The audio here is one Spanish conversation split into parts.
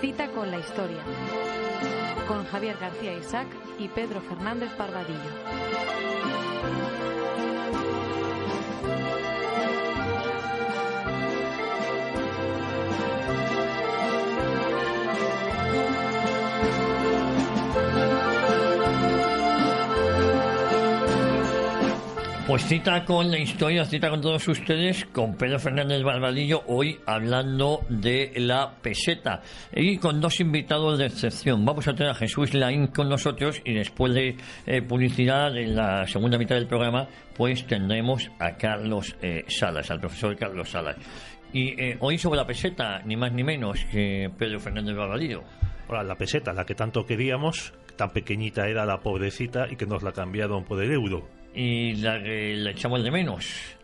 Cita con la historia, con Javier García Isaac y Pedro Fernández Barbadillo. Pues cita con la historia, cita con todos ustedes, con Pedro Fernández Barbadillo, hoy hablando de la peseta y con dos invitados de excepción. Vamos a tener a Jesús Laín con nosotros y después de publicidad, en la segunda mitad del programa, pues tendremos a Carlos Salas, al profesor Carlos Salas. Y hoy sobre la peseta, ni más ni menos que Pedro Fernández Barbadillo. Hola, la peseta, la que tanto queríamos, tan pequeñita era la pobrecita y que nos la cambiaron por el euro. Y la que la echamos de menos.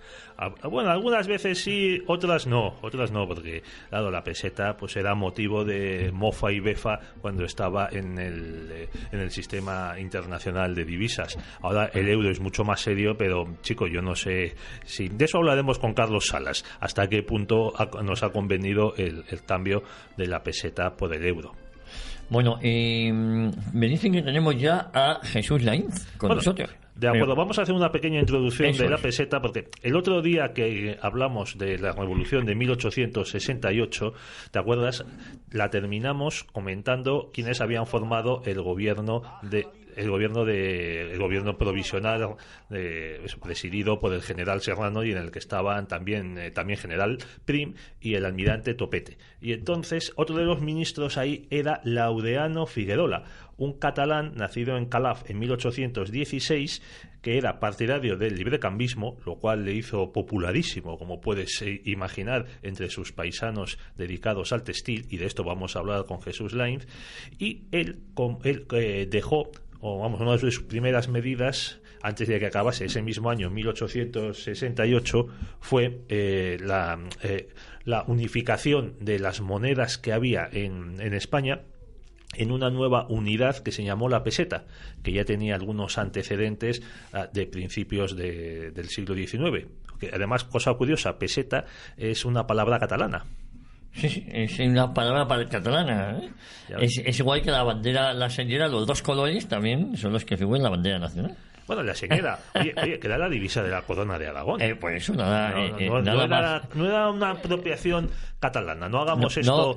Bueno, algunas veces sí, otras no, porque claro, la peseta pues era motivo de mofa y befa cuando estaba en el sistema internacional de divisas. Ahora el euro es mucho más serio, pero chico, yo no sé si de eso hablaremos con Carlos Salas, hasta qué punto nos ha convenido el cambio de la peseta por el euro. Bueno, me dicen que tenemos ya a Jesús Laín con nosotros. De acuerdo, vamos a hacer una pequeña introducción de la peseta, porque el otro día que hablamos de la revolución de 1868, ¿te acuerdas? La terminamos comentando quiénes habían formado el gobierno provisional presidido por el general Serrano, y en el que estaban también general Prim y el almirante Topete. Y entonces otro de los ministros ahí era Laureano Figuerola, un catalán nacido en Calaf en 1816, que era partidario del librecambismo, lo cual le hizo popularísimo, como puedes imaginar, entre sus paisanos dedicados al textil, y de esto vamos a hablar con Jesús Lainz. Y él dejó, una de sus primeras medidas, antes de que acabase ese mismo año, 1868, fue la unificación de las monedas que había en España en una nueva unidad que se llamó la peseta, que ya tenía algunos antecedentes de principios del siglo XIX. Que además, cosa curiosa, peseta es una palabra catalana. Sí, es una palabra catalana, ¿eh? Es igual que la bandera, la señera, los dos colores también son los que figuran en la bandera nacional. Bueno, la señera, oye, que era la divisa de la corona de Aragón. Pues eso, nada no era una apropiación catalana. No hagamos esto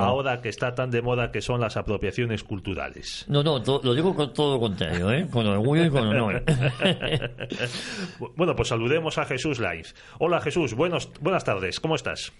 ahora que está tan de moda, que son las apropiaciones culturales. No, lo digo con todo lo contrario, con orgullo y con honor. Bueno, pues saludemos a Jesús Lainz. Hola Jesús, buenas tardes, ¿cómo estás?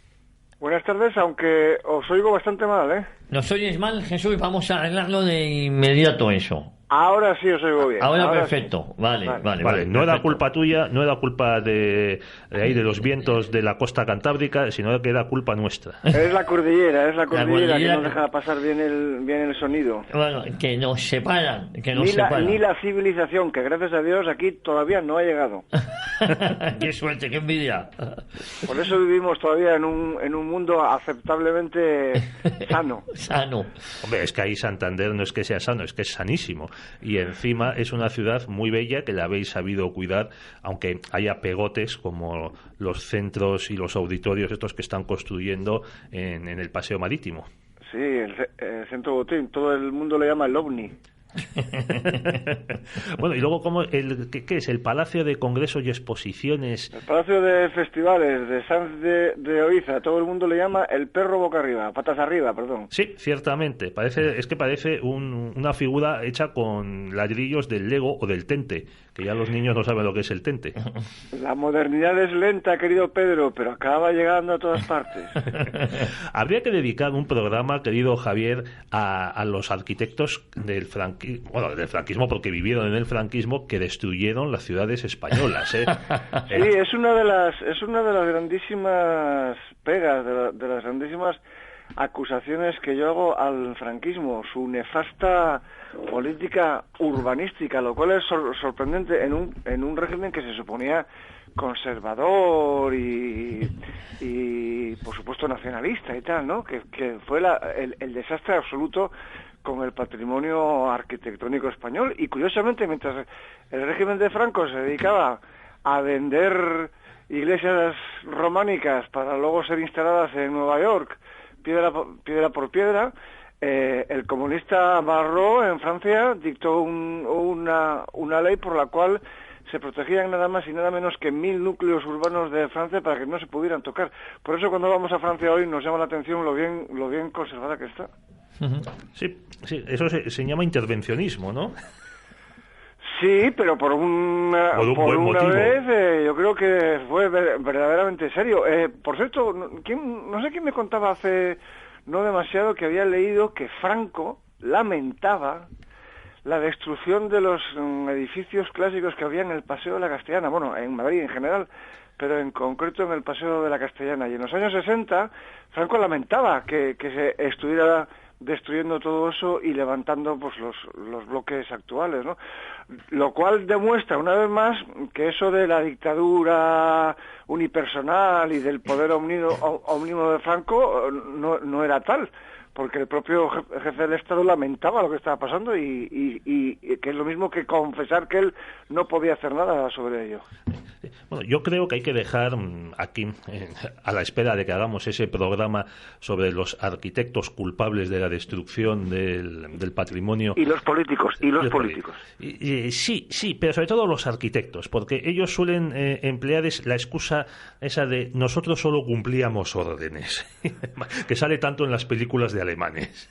Buenas tardes, aunque os oigo bastante mal, ¿eh? ¿Nos oyes mal, Jesús? Vamos a arreglarlo de inmediato eso. Ahora sí os oigo bien. Ahora perfecto. Sí. Vale. No era culpa tuya, no era culpa de ahí de los vientos de la costa cantábrica, sino que era culpa nuestra. Es la cordillera que no deja pasar bien el sonido. Bueno, que nos separan, Ni la civilización, que gracias a Dios aquí todavía no ha llegado. Qué suerte, qué envidia. Por eso vivimos todavía en un mundo aceptablemente sano. Hombre, es que ahí Santander no es que sea sano, es que es sanísimo. Y encima es una ciudad muy bella que la habéis sabido cuidar, aunque haya pegotes como los centros y los auditorios estos que están construyendo en el paseo marítimo. Sí, el centro Botín, todo el mundo le llama el OVNI. Bueno, y luego ¿qué es? ¿El Palacio de Congresos y Exposiciones? El Palacio de Festivales de Sanz de Oiza, todo el mundo le llama el perro boca arriba, patas arriba, perdón. Sí, ciertamente, parece una figura hecha con ladrillos del Lego o del Tente, que ya los niños no saben lo que es el Tente. La modernidad es lenta, querido Pedro, pero acaba llegando a todas partes. Habría que dedicar un programa, querido Javier, a los arquitectos del franquismo, porque vivieron en el franquismo, que destruyeron las ciudades españolas, ¿eh? Sí, es una de las grandísimas pegas, de las grandísimas acusaciones que yo hago al franquismo, su nefasta política urbanística, lo cual es sorprendente en un régimen que se suponía conservador y por supuesto nacionalista y tal, ¿no? Que fue el desastre absoluto con el patrimonio arquitectónico español. Y curiosamente, mientras el régimen de Franco se dedicaba a vender iglesias románicas para luego ser instaladas en Nueva York piedra por piedra. El comunista Barrot en Francia dictó una ley por la cual se protegían nada más y nada menos que 1000 núcleos urbanos de Francia para que no se pudieran tocar. Por eso cuando vamos a Francia hoy nos llama la atención lo bien conservada que está. Sí, eso se llama intervencionismo, ¿no? Sí, pero por una vez yo creo que fue verdaderamente serio. Por cierto, no sé quién me contaba hace no demasiado que había leído que Franco lamentaba la destrucción de los edificios clásicos que había en el Paseo de la Castellana, bueno, en Madrid en general, pero en concreto en el Paseo de la Castellana. Y en los años 60, Franco lamentaba que se estuviera destruyendo todo eso y levantando pues los bloques actuales, ¿no? Lo cual demuestra una vez más que eso de la dictadura unipersonal y del poder omnímodo de Franco no era tal, porque el propio jefe del Estado lamentaba lo que estaba pasando y que es lo mismo que confesar que él no podía hacer nada sobre ello. Bueno, yo creo que hay que dejar aquí, a la espera de que hagamos ese programa sobre los arquitectos culpables de la destrucción del patrimonio. Y los políticos, Sí, pero sobre todo los arquitectos, porque ellos suelen emplear la excusa esa de nosotros solo cumplíamos órdenes, que sale tanto en las películas de alemanes.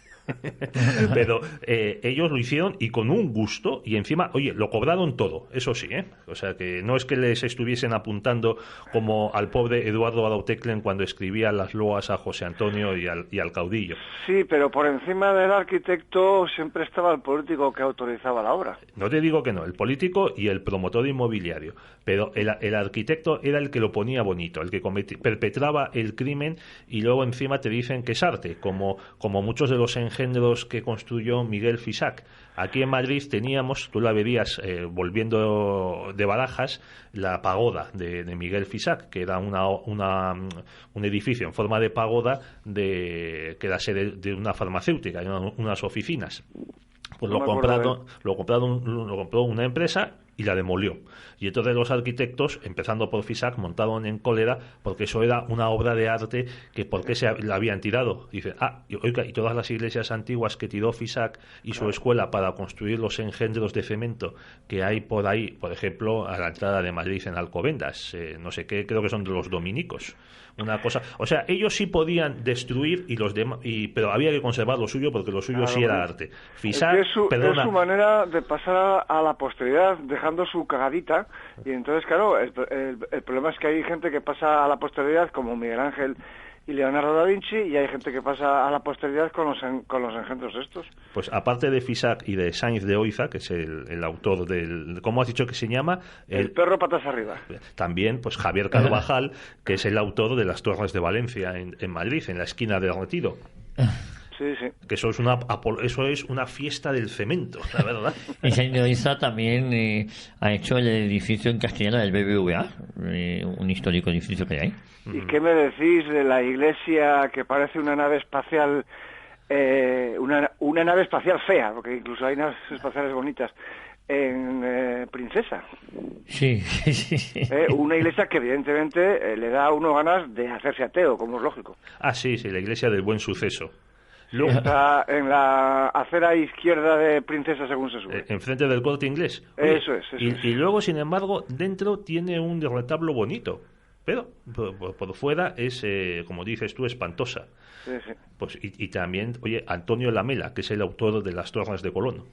Pero ellos lo hicieron y con un gusto, y encima, oye, lo cobraron todo, eso sí, o sea que no es que les estuviesen apuntando como al pobre Eduardo Arauteclen cuando escribía las loas a José Antonio y al caudillo. Sí, pero por encima del arquitecto siempre estaba el político que autorizaba la obra. No te digo que no, el político y el promotor inmobiliario, pero el arquitecto era el que lo ponía bonito, el que perpetraba el crimen, y luego encima te dicen que es arte, como muchos de los engendros que construyó Miguel Fisac. Aquí en Madrid teníamos, tú la verías volviendo de Barajas, la pagoda de Miguel Fisac, que era un edificio en forma de pagoda que era sede de una farmacéutica, unas oficinas. Pues lo compró una empresa y la demolió. Y entonces los arquitectos, empezando por Fisac, montaron en cólera porque eso era una obra de arte que ¿por qué la habían tirado? Dicen, y todas las iglesias antiguas que tiró Fisac y su escuela para construir los engendros de cemento que hay por ahí, por ejemplo, a la entrada de Madrid en Alcobendas, no sé qué, creo que son de los dominicos. Una cosa, o sea, ellos sí podían destruir y los demás, pero había que conservar lo suyo porque lo suyo sí era arte. Fisac, es su manera de pasar a la posteridad, dejando su cagadita, y entonces claro, el problema es que hay gente que pasa a la posteridad como Miguel Ángel y Leonardo da Vinci, y hay gente que pasa a la posteridad con los engendros estos. Pues aparte de Fisac y de Sainz de Oiza, que es el autor ¿cómo has dicho que se llama? El perro patas arriba. También, pues Javier Carvajal, que es el autor de las Torres de Valencia en Madrid, en la esquina del Retiro. Sí. Que eso es una fiesta del cemento, la verdad. Y Sainz de Oiza también ha hecho el edificio en Castellana del BBVA, un histórico edificio que hay. ¿Y qué me decís de la iglesia que parece una nave espacial, una nave espacial fea, porque incluso hay naves espaciales bonitas, en Princesa? Sí. Una iglesia que evidentemente le da a uno ganas de hacerse ateo, como es lógico. Sí, la iglesia del Buen Suceso. Está en la acera izquierda de Princesa según se sube. Enfrente del Corte Inglés. Oye, eso es. Y luego, sin embargo, dentro tiene un retablo bonito. Pero por fuera es, como dices tú, espantosa. Sí. Pues, y también, oye, Antonio Lamela, que es el autor de las Torres de Colón.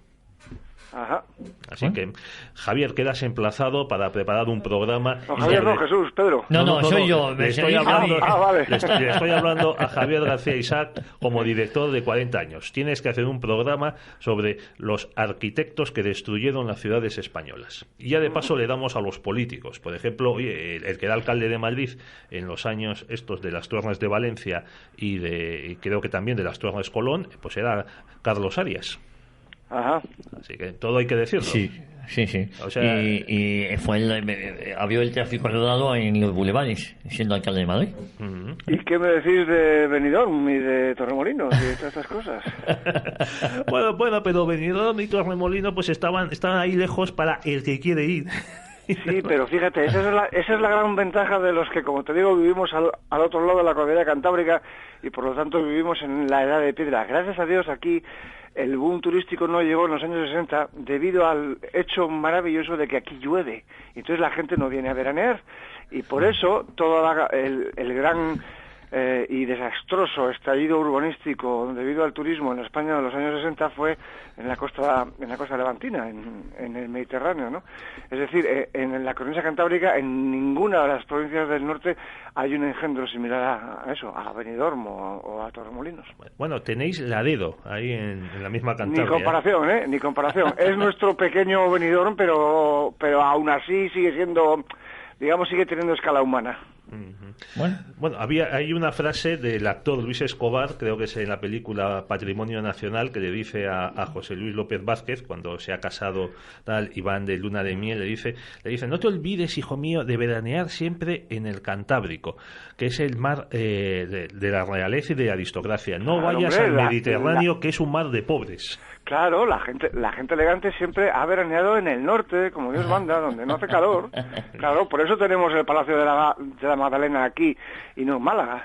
Ajá. Así que, Javier, quedas emplazado para preparar un programa. No, Javier, no, Jesús, Pedro. No, soy yo. Le estoy hablando a Javier García Isaac como director de 40 años. Tienes que hacer un programa sobre los arquitectos que destruyeron las ciudades españolas. Y ya de paso le damos a los políticos. Por ejemplo, oye, el que era alcalde de Madrid en los años estos de las Torres de Valencia y creo que también de las Torres Colón, pues era Carlos Arias. Ajá. Así que todo hay que decirlo. Sí. O sea, y abrió el tráfico rodado en los bulevares, siendo alcalde de Madrid. Uh-huh. ¿Y qué me decís de Benidorm y de Torremolinos y de todas estas cosas? bueno, pero Benidorm y Torremolinos pues estaban ahí lejos para el que quiere ir. Sí, pero fíjate, esa es la gran ventaja de los que, como te digo, vivimos al otro lado de la cordillera cantábrica y por lo tanto vivimos en la edad de piedra. Gracias a Dios aquí el boom turístico no llegó en los años 60 debido al hecho maravilloso de que aquí llueve. Entonces la gente no viene a veranear y por eso todo el gran y desastroso estallido urbanístico debido al turismo en España de los años 60 fue en la costa levantina, en el Mediterráneo, ¿no? Es decir, en la cornisa cantábrica, en ninguna de las provincias del norte hay un engendro similar a eso, a Benidorm o a Torremolinos. Bueno, tenéis Laredo ahí en la misma Cantabria. Ni comparación, ni comparación. Es nuestro pequeño Benidorm, pero aún así sigue siendo, digamos, sigue teniendo escala humana. Bueno, hay una frase del actor Luis Escobar, creo que es en la película Patrimonio Nacional, que le dice a José Luis López Vázquez, cuando se ha casado tal y van de luna de miel, le dice: no te olvides, hijo mío, de veranear siempre en el Cantábrico, que es el mar de la realeza y de la aristocracia. No vayas al Mediterráneo, que es un mar de pobres. Claro, la gente elegante siempre ha veraneado en el norte, como Dios manda, donde no hace calor. Claro, por eso tenemos el Palacio de la Magdalena aquí y no en Málaga.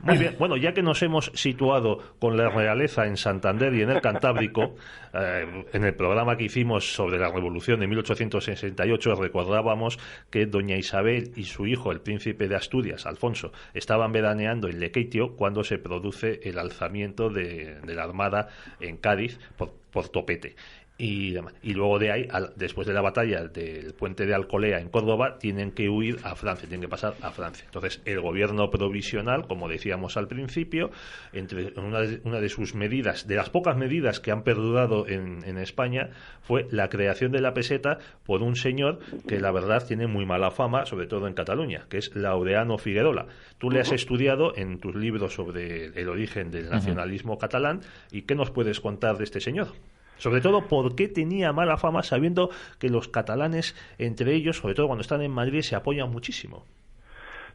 Muy bien, bueno, ya que nos hemos situado con la realeza en Santander y en el Cantábrico, en el programa que hicimos sobre la Revolución de 1868 recordábamos que doña Isabel y su hijo, el príncipe de Asturias, Alfonso, estaban veraneando en Lequeitio cuando se produce el alzamiento de la Armada en Cádiz por Topete. Y luego de ahí, después de la batalla del puente de Alcolea en Córdoba, tienen que huir a Francia, tienen que pasar a Francia. Entonces, el gobierno provisional, como decíamos al principio, entre una de sus medidas, de las pocas medidas que han perdurado en España, fue la creación de la peseta por un señor que la verdad tiene muy mala fama, sobre todo en Cataluña, que es Laureano Figuerola. Tú le has estudiado en tus libros sobre el origen del nacionalismo catalán, ¿y qué nos puedes contar de este señor? Sobre todo, ¿por qué tenía mala fama sabiendo que los catalanes, entre ellos, sobre todo cuando están en Madrid, se apoyan muchísimo?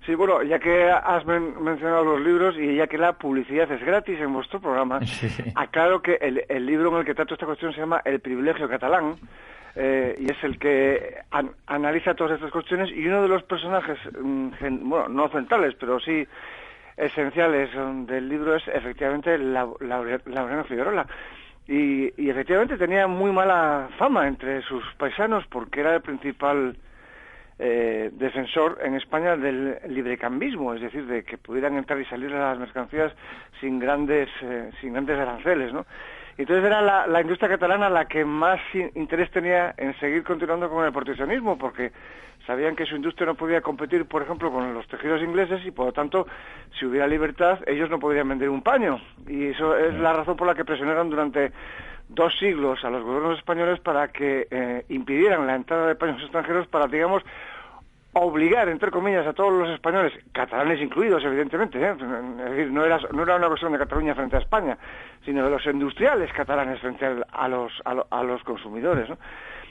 Sí, bueno, ya que has mencionado los libros y ya que la publicidad es gratis en vuestro programa, aclaro que el libro en el que trato esta cuestión se llama El privilegio catalán, y es el que analiza todas estas cuestiones, y uno de los personajes, bueno, no centrales, pero sí esenciales del libro es efectivamente Laureano Figuerola. Y efectivamente tenía muy mala fama entre sus paisanos porque era el principal defensor en España del librecambismo, es decir, de que pudieran entrar y salir las mercancías sin grandes aranceles, ¿no? Entonces era la industria catalana la que más interés tenía en seguir continuando con el proteccionismo, porque sabían que su industria no podía competir, por ejemplo, con los tejidos ingleses y, por lo tanto, si hubiera libertad, ellos no podrían vender un paño. Y eso es la razón por la que presionaron durante 2 siglos a los gobiernos españoles para que impidieran la entrada de paños extranjeros para, digamos, obligar, entre comillas, a todos los españoles, catalanes incluidos, evidentemente, es decir, no era una cuestión de Cataluña frente a España, sino de los industriales catalanes frente a los consumidores, ¿no?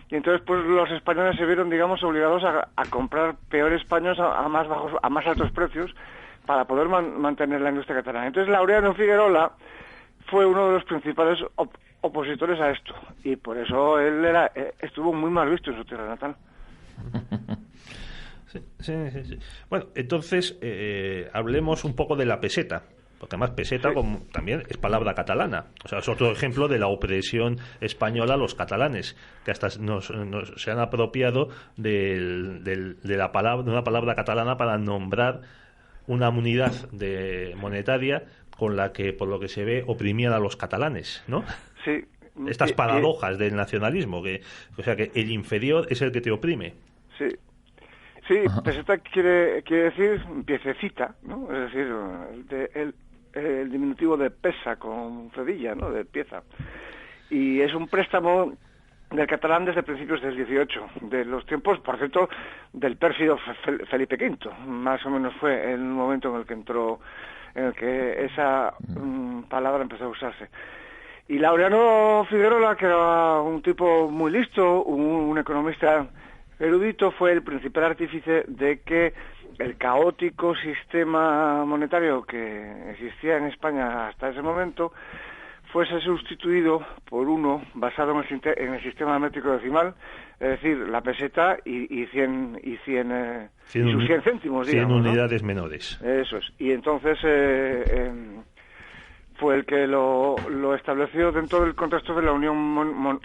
Y entonces, pues, los españoles se vieron, digamos, obligados a comprar peores paños a más altos precios para poder mantener la industria catalana. Entonces, Laureano Figuerola fue uno de los principales opositores a esto, y por eso él estuvo muy mal visto en su tierra natal. Sí. Bueno, entonces hablemos un poco de la peseta, porque además peseta también es palabra catalana, o sea, es otro ejemplo de la opresión española a los catalanes, que hasta se han apropiado de una palabra catalana para nombrar una unidad monetaria con la que, por lo que se ve, oprimían a los catalanes, ¿no? Sí. Estas paradojas del nacionalismo, o sea, que el inferior es el que te oprime. Sí, peseta quiere decir piececita, ¿no? Es decir, el diminutivo de pesa con cedilla, ¿no? De pieza. Y es un préstamo del catalán desde principios del 18, de los tiempos, por cierto, del pérfido Felipe V. Más o menos fue el momento en el que esa palabra empezó a usarse. Y Laureano Figuerola, que era un tipo muy listo, un economista erudito, fue el principal artífice de que el caótico sistema monetario que existía en España hasta ese momento fuese sustituido por uno basado en el sistema métrico decimal, es decir, la peseta y 100 sus 100 céntimos, 100 digamos, unidades ¿no? menores. Eso es. Y entonces fue el que lo estableció dentro del contexto de la Unión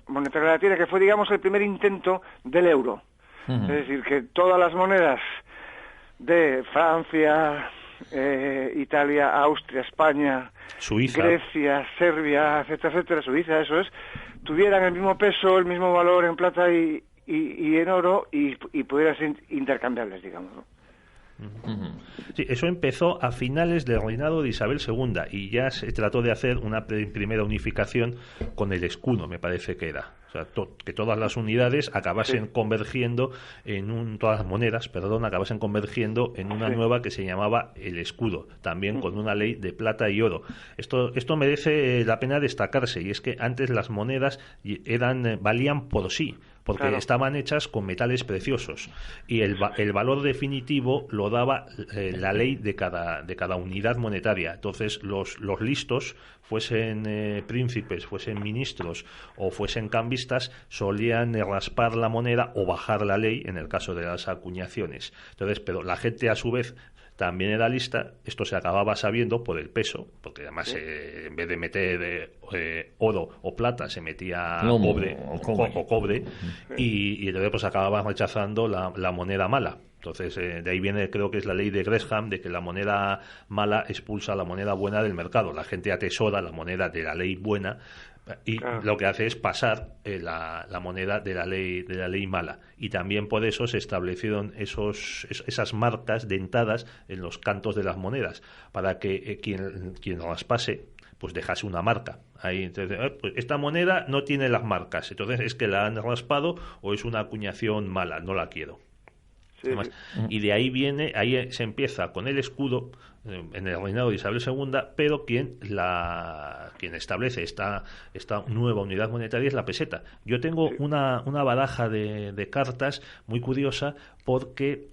Monetaria de la Tierra, que fue, digamos, el primer intento del euro. Es decir, que todas las monedas de Francia, Italia, Austria, España, Suiza, Grecia, Serbia, etcétera, etcétera, Suiza, eso es, tuvieran el mismo peso, el mismo valor en plata y en oro y pudieran ser intercambiables, digamos, ¿no? Sí, eso empezó a finales del reinado de Isabel II y ya se trató de hacer una primera unificación con el escudo, me parece que era. O sea, que todas las unidades acabasen convergiendo todas las monedas, acabasen convergiendo en una nueva que se llamaba el escudo, también con una ley de plata y oro. Esto merece la pena destacarse, y es que antes las monedas valían por sí, porque estaban hechas con metales preciosos, y el valor definitivo lo daba la ley de cada unidad monetaria. Entonces los listos, fuesen príncipes, fuesen ministros o fuesen cambistas, solían raspar la moneda o bajar la ley en el caso de las acuñaciones. Entonces, pero la gente a su vez también era lista, esto se acababa sabiendo por el peso, porque además en vez de meter oro o plata se metía cobre o cobre, y entonces pues acababan rechazando la moneda mala. Entonces, de ahí viene, creo que es la ley de Gresham, de que la moneda mala expulsa la moneda buena del mercado. La gente atesora la moneda de la ley buena y lo que hace es pasar la moneda de la ley mala. Y también por eso se establecieron esas marcas dentadas en los cantos de las monedas, para que quien las pase pues dejase una marca. Ahí, entonces, pues esta moneda no tiene las marcas, entonces es que la han raspado o es una acuñación mala, no la quiero. Sí. Y de ahí se empieza con el escudo en el reinado de Isabel II, pero quien establece esta nueva unidad monetaria es la peseta. Yo tengo una baraja de cartas muy curiosa, porque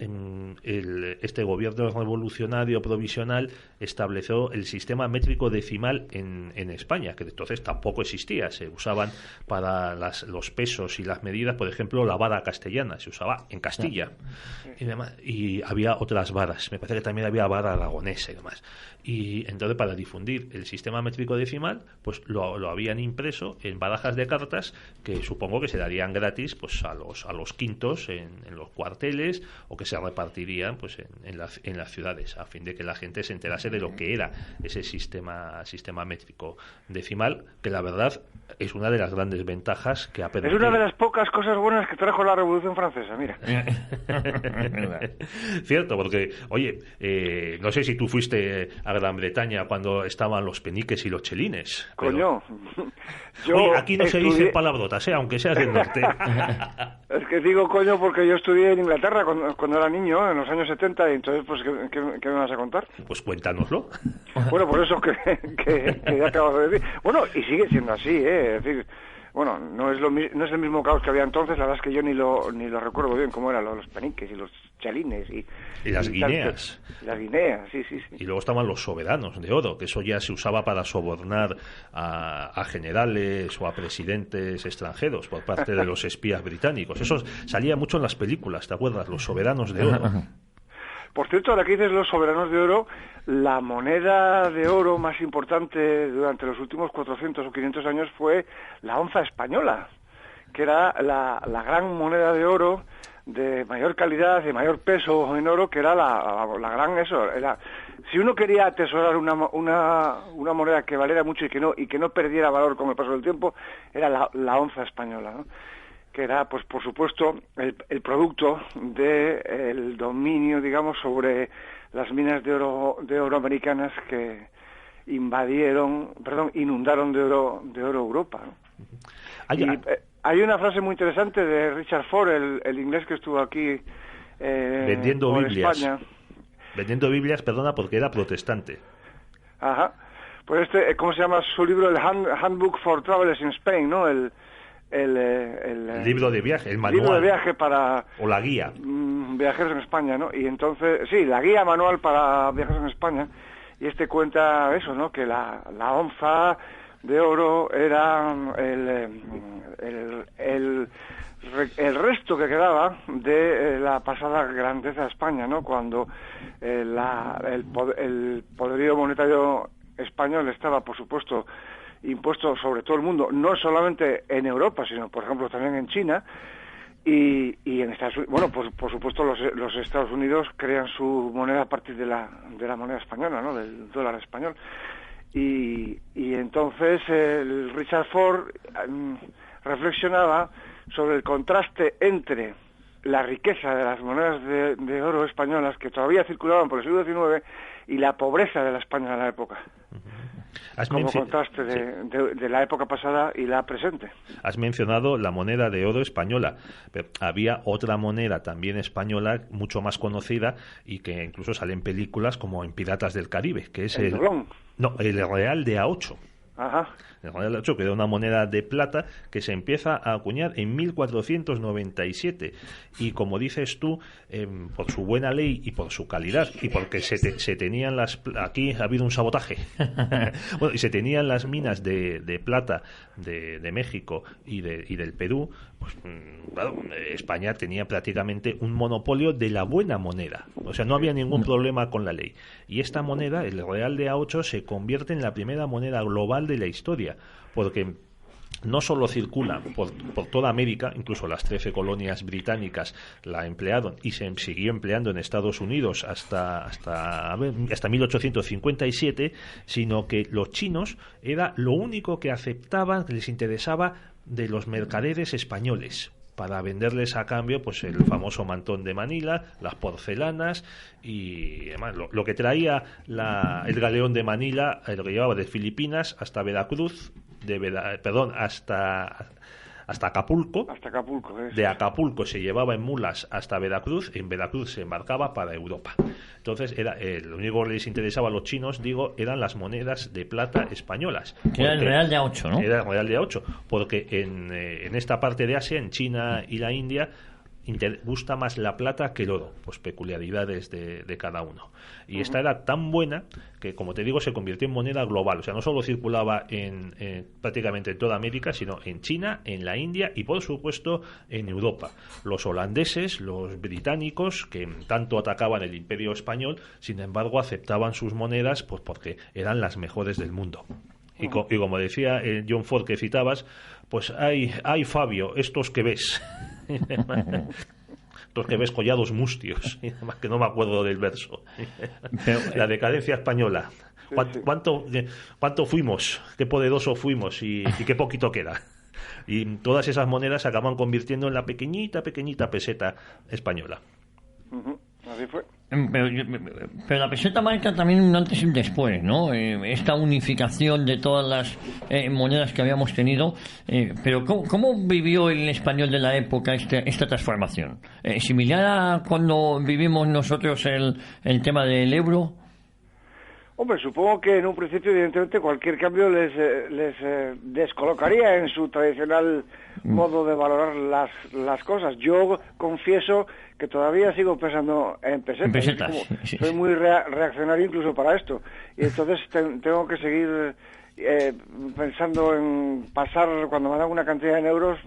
este gobierno revolucionario provisional estableció el sistema métrico decimal en España, que entonces tampoco existía. Se usaban para los pesos y las medidas, por ejemplo, la vara castellana, se usaba en Castilla y había otras varas, me parece que también había vara aragonesa y demás. Y entonces, para difundir el sistema métrico decimal, pues lo habían impreso en barajas de cartas que supongo que se darían gratis pues a los quintos en los cuarteles, o que se repartirían pues en las ciudades, a fin de que la gente se enterase de lo que era ese sistema métrico decimal, que la verdad es una de las grandes ventajas que ha permitido. Es una de las pocas cosas buenas que trajo la Revolución Francesa, mira. Cierto, porque, oye, no sé si tú fuiste a Gran Bretaña cuando estaban los peniques y los chelines. Coño. Oye, aquí no se dicen palabrotas, aunque seas del norte. Es que digo coño porque yo estudié en Inglaterra cuando era niño, en los años 70, y entonces, pues, ¿qué me vas a contar? Pues cuéntanoslo. Bueno, por eso que ya acabas de decir. Bueno, y sigue siendo así, Es decir, bueno, no es el mismo caos que había entonces, la verdad es que yo ni lo recuerdo bien cómo eran los peniques y los chalines y las guineas. Las guineas, sí. Y luego estaban los soberanos de oro, que eso ya se usaba para sobornar a generales o a presidentes extranjeros por parte de los espías británicos. Eso salía mucho en las películas, ¿te acuerdas? Los soberanos de oro. Por cierto, ahora que dices los soberanos de oro, la moneda de oro más importante durante los últimos 400 o 500 años fue la onza española, que era la gran moneda de oro de mayor calidad, de mayor peso en oro, que era la gran eso. Si uno quería atesorar una moneda que valiera mucho y que no perdiera valor con el paso del tiempo, era la onza española, ¿no? Que era, pues por supuesto, el producto del dominio, digamos, sobre las minas de oro americanas que inundaron de oro Europa, ¿no? Hay una frase muy interesante de Richard Ford, el inglés que estuvo aquí vendiendo por Biblias. España. Vendiendo Biblias, porque era protestante. Ajá. Pues ¿cómo se llama su libro? El Handbook for Travelers in Spain, ¿no? El libro de viaje, el manual. Libro de viaje para... O la guía. Viajeros en España, ¿no? Y entonces, sí, la guía manual para viajeros en España. Y cuenta eso, ¿no? Que la onza de oro era el resto que quedaba de la pasada grandeza de España, ¿no? Cuando el poderío monetario español estaba, por supuesto, impuesto sobre todo el mundo, no solamente en Europa, sino, por ejemplo, también en China. Y en Estados Unidos, bueno, pues por supuesto los Estados Unidos crean su moneda a partir de la moneda española, ¿no? Del dólar español. Y entonces el Richard Ford reflexionaba sobre el contraste entre la riqueza de las monedas de oro españolas que todavía circulaban por el siglo XIX y la pobreza de la España de la época. Como contraste de la época pasada y la presente. Has mencionado la moneda de oro española, pero había otra moneda también española mucho más conocida y que incluso sale en películas como en Piratas del Caribe, que es el Real de A8. Ajá. El Real de A8, que era una moneda de plata que se empieza a acuñar en 1497 y, como dices tú, por su buena ley y por su calidad y porque se tenían aquí ha habido un sabotaje bueno, y se tenían las minas de plata de México y del Perú, pues claro, España tenía prácticamente un monopolio de la buena moneda, o sea, no había ningún problema con la ley, y esta moneda, el Real de A8, se convierte en la primera moneda global de la historia, porque no solo circula por toda América, incluso las 13 colonias británicas la emplearon y se siguió empleando en Estados Unidos hasta 1857, sino que los chinos era lo único que aceptaban, que les interesaba de los mercaderes españoles, para venderles a cambio pues el famoso mantón de Manila, las porcelanas y además lo que traía el galeón de Manila, lo que llevaba de Filipinas hasta Veracruz, hasta Acapulco. Hasta Acapulco, de Acapulco se llevaba en mulas hasta Veracruz, en Veracruz se embarcaba para Europa. Entonces era lo único que les interesaba a los chinos, eran las monedas de plata españolas. Que era el Real de A8, ¿no? Era el Real de A8, porque en esta parte de Asia, en China y la India, gusta más la plata que el oro, pues peculiaridades de cada uno. Y esta era tan buena que, como te digo, se convirtió en moneda global, o sea, no solo circulaba prácticamente en toda América, sino en China, en la India y, por supuesto, en Europa. Los holandeses, los británicos, que tanto atacaban el Imperio español, sin embargo, aceptaban sus monedas pues porque eran las mejores del mundo. Y como decía John Ford, que citabas, pues hay Fabio, estos que ves estos que ves collados mustios, y además que no me acuerdo del verso. La decadencia española. ¿Cuánto fuimos? Qué poderoso fuimos y qué poquito queda. Y todas esas monedas se acaban convirtiendo en la pequeñita peseta española. Así fue. Pero la peseta marca también un antes y un después, ¿no? Esta unificación de todas las monedas que habíamos tenido. Pero ¿cómo vivió el español de la época esta transformación? ¿Similar a cuando vivimos nosotros el tema del euro? Hombre, supongo que en un principio, evidentemente, cualquier cambio les descolocaría en su tradicional modo de valorar las cosas. Yo confieso que todavía sigo pensando en pesetas. Soy muy reaccionario incluso para esto. Y entonces tengo que seguir pensando en pasar, cuando me dan una cantidad en euros,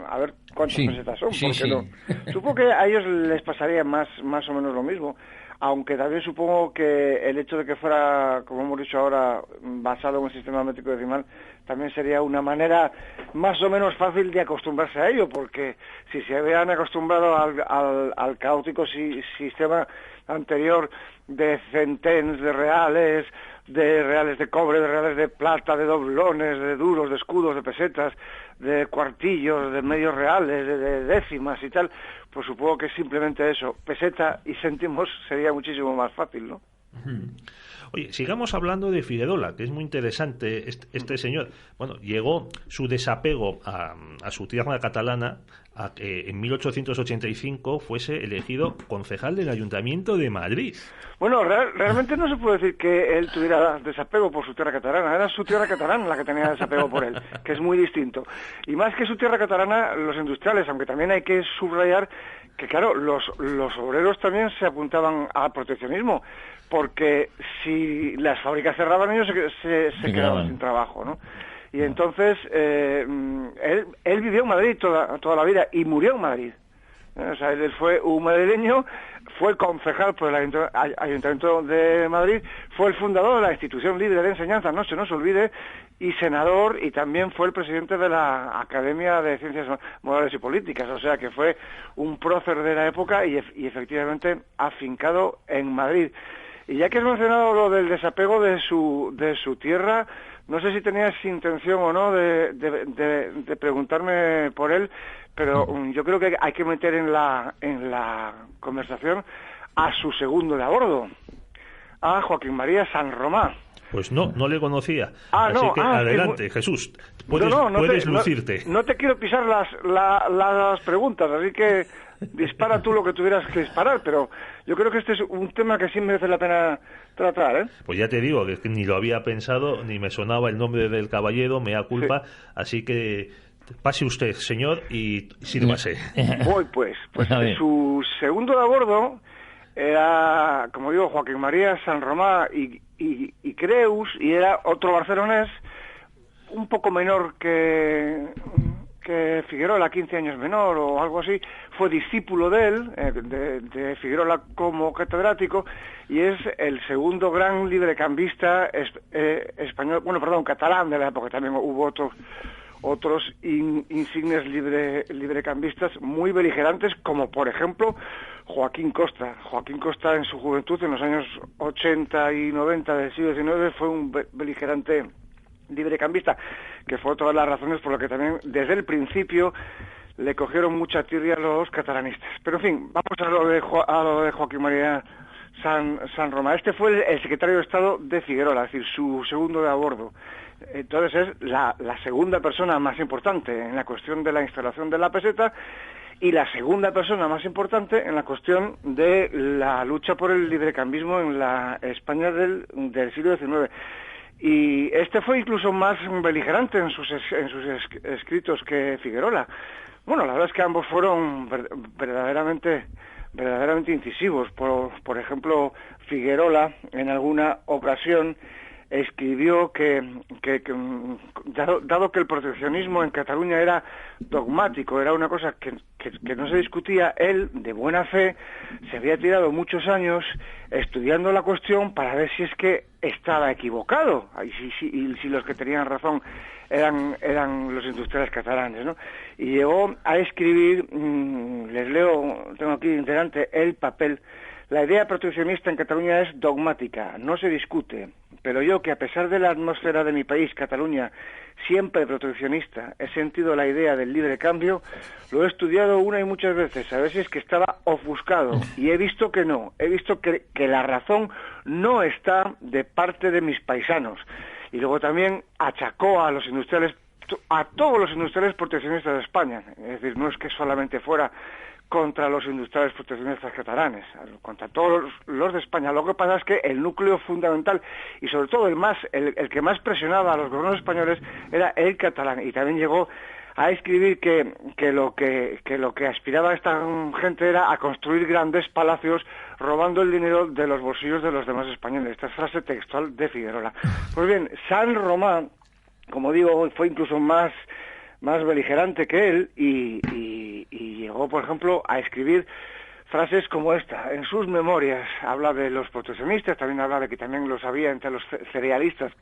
a ver cuántas pesetas son. No. Supongo que a ellos les pasaría más o menos lo mismo. Aunque también supongo que el hecho de que fuera, como hemos dicho ahora, basado en un sistema métrico decimal, también sería una manera más o menos fácil de acostumbrarse a ello, porque si se habían acostumbrado al caótico sistema anterior de centenes de reales de cobre, de reales de plata, de doblones, de duros, de escudos, de pesetas, de cuartillos, de medios reales, de décimas y tal, pues supongo que simplemente eso, peseta y céntimos, sería muchísimo más fácil, ¿no? Oye, sigamos hablando de Figuerola, que es muy interesante este señor. Bueno, llegó su desapego a su tierra catalana a que en 1885 fuese elegido concejal del Ayuntamiento de Madrid. Bueno, realmente no se puede decir que él tuviera desapego por su tierra catalana, era su tierra catalana la que tenía desapego por él, que es muy distinto. Y más que su tierra catalana, los industriales, aunque también hay que subrayar que, claro, los obreros también se apuntaban al proteccionismo, porque si las fábricas cerraban, ellos se quedaban sin trabajo, ¿no? Y entonces él vivió en Madrid toda la vida y murió en Madrid. O sea, él fue un madrileño, fue concejal por el Ayuntamiento de Madrid, fue el fundador de la Institución Libre de Enseñanza, no se nos olvide, y senador, y también fue el presidente de la Academia de Ciencias Morales y Políticas, o sea que fue un prócer de la época y efectivamente afincado en Madrid. Y ya que has mencionado lo del desapego de su tierra, no sé si tenías intención o no de preguntarme por él, pero yo creo que hay que meter en la conversación a su segundo de a bordo, a Joaquín María San Román. Pues no le conocía. Así que adelante, Jesús, puedes lucirte. No te quiero pisar las preguntas, así que dispara tú lo que tuvieras que disparar, pero yo creo que este es un tema que sí merece la pena tratar, ¿eh? Pues ya te digo, que ni lo había pensado, ni me sonaba el nombre del caballero, mea culpa, sí. Así que pase usted, señor, y sírvase. Voy, pues su segundo de a bordo era, como digo, Joaquín María San Román y Creus, y era otro barcelonés, un poco menor que Figuerola, 15 años menor o algo así. Fue discípulo de él, de Figuerola como catedrático, y es el segundo gran librecambista español, catalán de la época. También hubo otros insignes librecambistas muy beligerantes, como por ejemplo Joaquín Costa. Joaquín Costa en su juventud, en los años 80 y 90 del siglo XIX, fue un beligerante librecambista, que fue otra de las razones por las que también desde el principio le cogieron mucha tirria a los catalanistas. Pero en fin, vamos a lo de Joaquín María San Román. Este fue el secretario de Estado de Figuerola, es decir, su segundo de a bordo. Entonces es la segunda persona más importante en la cuestión de la instalación de la peseta y la segunda persona más importante en la cuestión de la lucha por el librecambismo en la España del siglo XIX. Y este fue incluso más beligerante en sus escritos que Figuerola. Bueno, la verdad es que ambos fueron verdaderamente incisivos. Por ejemplo, Figuerola en alguna ocasión escribió que dado que el proteccionismo en Cataluña era dogmático, era una cosa que no se discutía, él, de buena fe, se había tirado muchos años estudiando la cuestión para ver si es que estaba equivocado, y si los que tenían razón eran los industriales catalanes, ¿no? Y llegó a escribir, les leo, tengo aquí delante el papel: la idea proteccionista en Cataluña es dogmática, no se discute, pero yo, que a pesar de la atmósfera de mi país, Cataluña, siempre proteccionista, he sentido la idea del libre cambio, lo he estudiado una y muchas veces, a veces que estaba ofuscado, y he visto que no, he visto que la razón no está de parte de mis paisanos. Y luego también achacó a los industriales, a todos los industriales proteccionistas de España, es decir, no es que solamente fuera contra los industriales proteccionistas catalanes, contra todos los de España. Lo que pasa es que el núcleo fundamental y sobre todo el que más presionaba a los gobiernos españoles era el catalán, y también llegó a escribir que lo que aspiraba esta gente era a construir grandes palacios robando el dinero de los bolsillos de los demás españoles. Esta es frase textual de Figuerola. Pues bien, San Román, como digo, fue incluso más beligerante que él y llegó, por ejemplo, a escribir frases como esta. En sus memorias habla de los proteccionistas, también habla de que también los había entre los cerealistas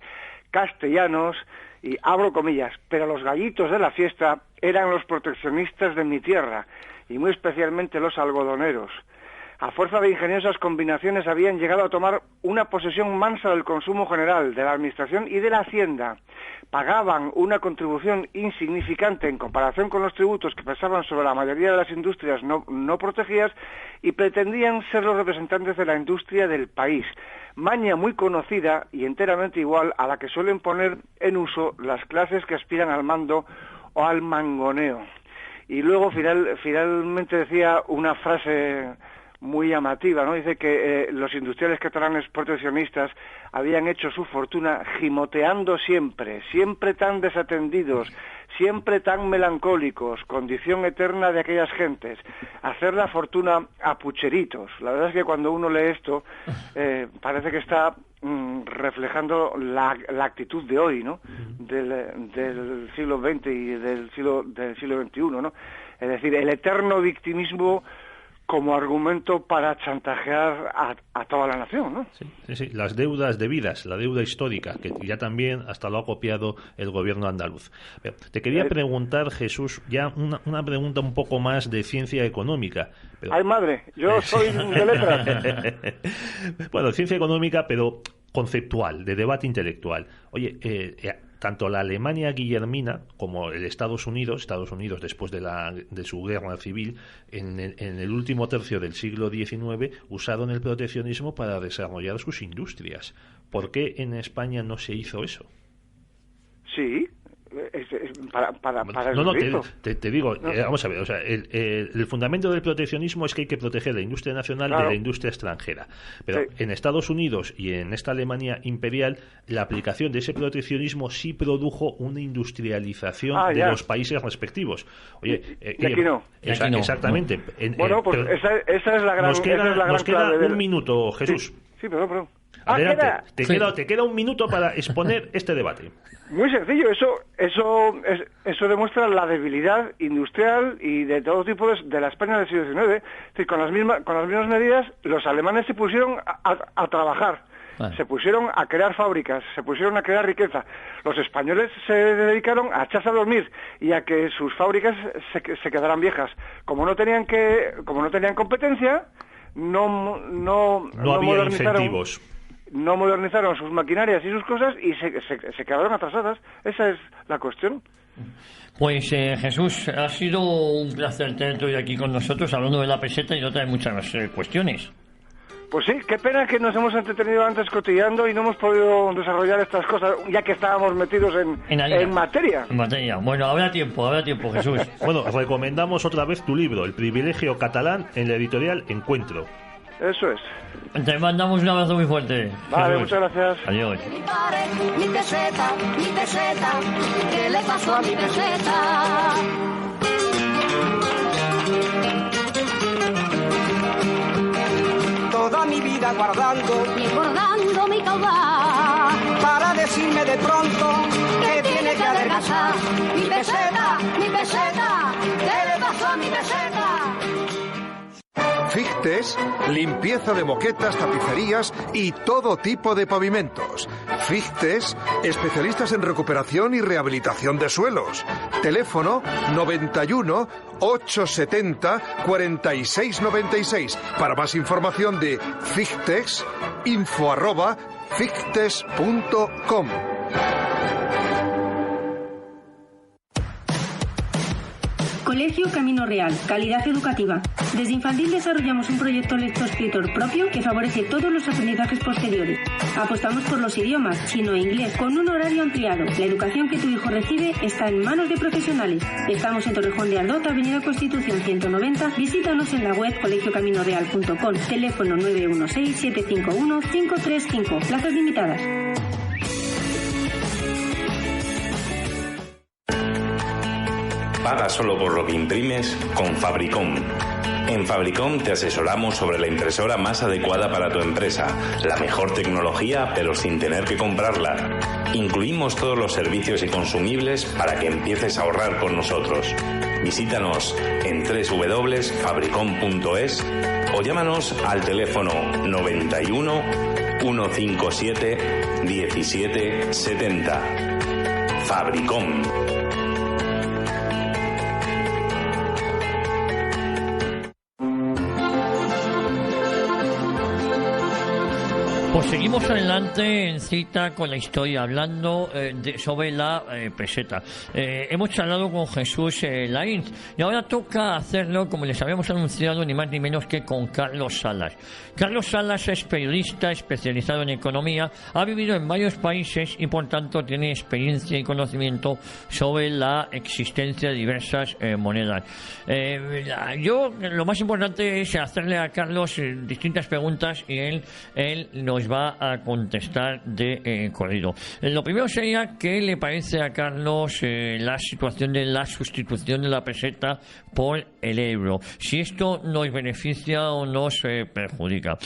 castellanos, y abro comillas, pero los gallitos de la fiesta eran los proteccionistas de mi tierra, y muy especialmente los algodoneros. A fuerza de ingeniosas combinaciones habían llegado a tomar una posesión mansa del consumo general, de la administración y de la hacienda. Pagaban una contribución insignificante en comparación con los tributos que pesaban sobre la mayoría de las industrias no protegidas, y pretendían ser los representantes de la industria del país. Maña muy conocida y enteramente igual a la que suelen poner en uso las clases que aspiran al mando o al mangoneo. Y luego finalmente decía una frase muy llamativa, ¿no? Dice que los industriales catalanes proteccionistas habían hecho su fortuna gimoteando siempre tan desatendidos, siempre tan melancólicos, condición eterna de aquellas gentes, hacer la fortuna a pucheritos. La verdad es que cuando uno lee esto, parece que está reflejando la actitud de hoy, ¿no? del siglo XX y del siglo XXI, ¿no? Es decir, el eterno victimismo como argumento para chantajear a toda la nación, ¿no? Sí, las deudas debidas, la deuda histórica, que ya también hasta lo ha copiado el gobierno andaluz. Pero te quería preguntar, Jesús, ya una pregunta un poco más de ciencia económica. Pero... ¡Ay, madre! Yo soy de letras. Bueno, ciencia económica, pero conceptual, de debate intelectual. Oye, tanto la Alemania guillermina como el Estados Unidos después de su guerra civil, en el último tercio del siglo XIX, usaron el proteccionismo para desarrollar sus industrias. ¿Por qué en España no se hizo eso? Sí, para no, te digo, vamos a ver, o sea, el fundamento del proteccionismo es que hay que proteger la industria nacional de la industria extranjera. Pero en Estados Unidos y en esta Alemania imperial, la aplicación de ese proteccionismo sí produjo una industrialización de los países respectivos. Oye, y aquí no. Exactamente. Bueno, pues esa es la gran. Nos queda un minuto, Jesús. Sí, perdón. Adelante. Te queda un minuto para exponer este debate. Muy sencillo, eso demuestra la debilidad industrial y de todo tipo de la España del siglo XIX. Es decir, con las mismas medidas, los alemanes se pusieron a trabajar, se pusieron a crear fábricas, se pusieron a crear riqueza. Los españoles se dedicaron a echarse a dormir y a que sus fábricas se quedaran viejas. Como no tenían competencia, no había incentivos. No modernizaron sus maquinarias y sus cosas y se quedaron atrasadas. Esa es la cuestión. Pues Jesús, ha sido un placer tenerte hoy aquí con nosotros hablando de la peseta y de otras muchas cuestiones. Pues sí, qué pena que nos hemos entretenido antes cotilleando y no hemos podido desarrollar estas cosas ya que estábamos metidos en materia. En materia. Bueno, habrá tiempo, Jesús. Bueno, recomendamos otra vez tu libro, El privilegio catalán, en la editorial Encuentro. Eso es. Te mandamos un abrazo muy fuerte. Vale, muchas gracias. Adiós. Mi peseta, ¿qué le pasó a mi peseta? Toda mi vida guardando y engordando mi caudal para decirme de pronto que tiene que adelgazar. Mi peseta, ¿qué le pasó a mi peseta? Fictes, limpieza de moquetas, tapicerías y todo tipo de pavimentos. Fictes, especialistas en recuperación y rehabilitación de suelos. Teléfono 91 870 4696. Para más información de Fictes, info@fictes.com. Colegio Camino Real, calidad educativa. Desde infantil desarrollamos un proyecto lectoescritor propio que favorece todos los aprendizajes posteriores. Apostamos por los idiomas, chino e inglés, con un horario ampliado. La educación que tu hijo recibe está en manos de profesionales. Estamos en Torrejón de Ardoz, Avenida Constitución 190. Visítanos en la web colegiocaminoreal.com. Teléfono 916-751-535. Plazas limitadas. Paga solo por lo que imprimes con Fabricom. En Fabricom te asesoramos sobre la impresora más adecuada para tu empresa, la mejor tecnología pero sin tener que comprarla. Incluimos todos los servicios y consumibles para que empieces a ahorrar con nosotros. Visítanos en www.fabricom.es o llámanos al teléfono 91 157 1770. Fabricom. Pues seguimos adelante en cita con la historia, hablando sobre la peseta. Hemos charlado con Jesús Lainz y ahora toca hacerlo, como les habíamos anunciado, ni más ni menos que con Carlos Salas. Carlos Salas es periodista especializado en economía, ha vivido en varios países y por tanto tiene experiencia y conocimiento sobre la existencia de diversas monedas. Yo lo más importante es hacerle a Carlos distintas preguntas y él nos va a contestar de corrido. Lo primero sería qué le parece a Carlos la situación de la sustitución de la peseta por el euro, si esto nos beneficia o nos perjudica.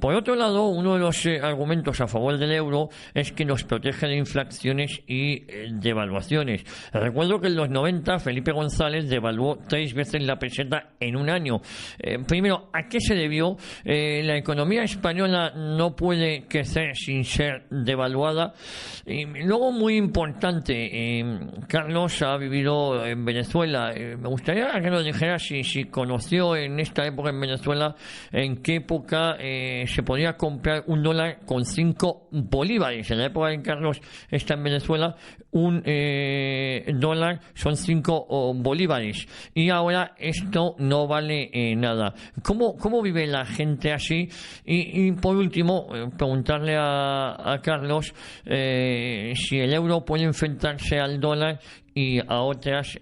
Por otro lado, uno de los argumentos a favor del euro es que nos protege de inflaciones y devaluaciones. Recuerdo que en los 90 Felipe González devaluó 3 veces la peseta en un año. Primero, ¿a qué se debió? La economía española no puede crecer sin ser devaluada. Luego, muy importante, Carlos ha vivido en Venezuela. Me gustaría que nos dijera si conoció en esta época en Venezuela en qué época se podía comprar un dólar con 5 bolívares. En la época en Carlos está en Venezuela, un dólar son 5 bolívares y ahora esto no vale nada. ¿Cómo vive la gente así? Y por último, preguntarle a Carlos si el euro puede enfrentarse al dólar y a otras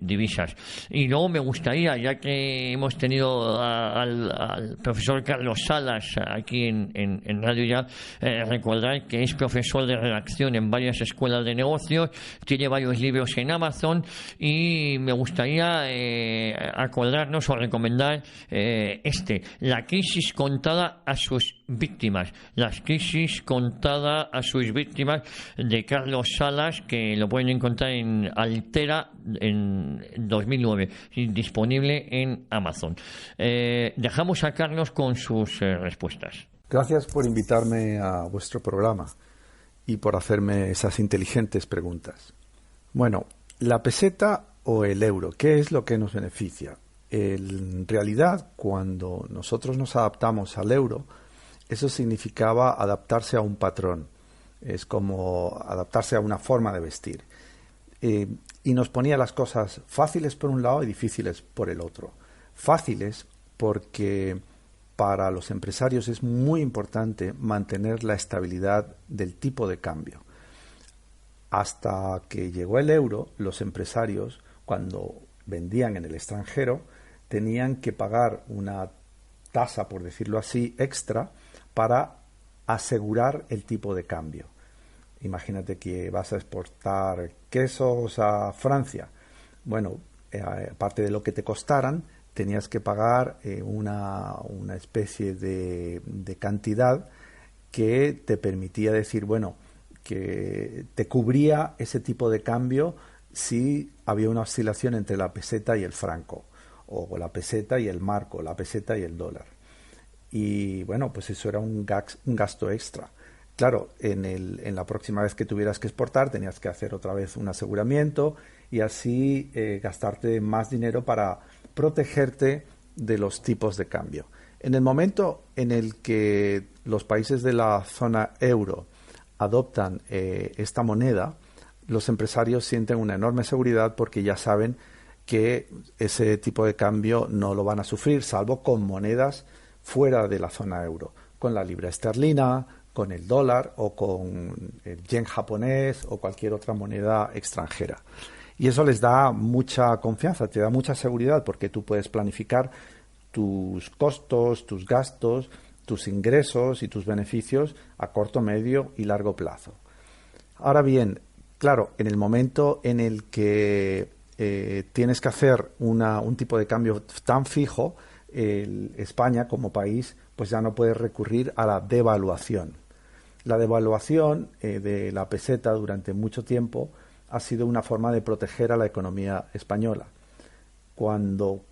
divisas. Y luego me gustaría, ya que hemos tenido al profesor Carlos Salas aquí en Radio Ya, recordar que es profesor de redacción en varias escuelas de negocios, tiene varios libros en Amazon y me gustaría acordarnos o recomendar La crisis contada a sus víctimas, las crisis contada a sus víctimas, de Carlos Salas, que lo pueden encontrar en Altera en 2009, disponible en Amazon. Dejamos a Carlos con sus respuestas. Gracias por invitarme a vuestro programa y por hacerme esas inteligentes preguntas. Bueno, la peseta o el euro, ¿qué es lo que nos beneficia? En realidad, cuando nosotros nos adaptamos al euro, eso significaba adaptarse a un patrón. Es como adaptarse a una forma de vestir. Y nos ponía las cosas fáciles por un lado y difíciles por el otro. Fáciles porque para los empresarios es muy importante mantener la estabilidad del tipo de cambio. Hasta que llegó el euro, los empresarios, cuando vendían en el extranjero, tenían que pagar una tasa, por decirlo así, extra para asegurar el tipo de cambio. Imagínate que vas a exportar quesos a Francia. Bueno, aparte de lo que te costaran, tenías que pagar una especie de cantidad que te permitía decir, bueno, que te cubría ese tipo de cambio si había una oscilación entre la peseta y el franco, o la peseta y el marco, la peseta y el dólar. Y bueno, pues eso era un gasto extra. Claro, en la próxima vez que tuvieras que exportar tenías que hacer otra vez un aseguramiento y así gastarte más dinero para protegerte de los tipos de cambio. En el momento en el que los países de la zona euro adoptan esta moneda, los empresarios sienten una enorme seguridad porque ya saben que ese tipo de cambio no lo van a sufrir, salvo con monedas fuera de la zona euro, con la libra esterlina, con el dólar o con el yen japonés o cualquier otra moneda extranjera. Y eso les da mucha confianza, te da mucha seguridad porque tú puedes planificar tus costos, tus gastos, tus ingresos y tus beneficios a corto, medio y largo plazo. Ahora bien, claro, en el momento en el que tienes que hacer un tipo de cambio tan fijo, España como país pues ya no puede recurrir a la devaluación. La devaluación de la peseta durante mucho tiempo ha sido una forma de proteger a la economía española. Cuando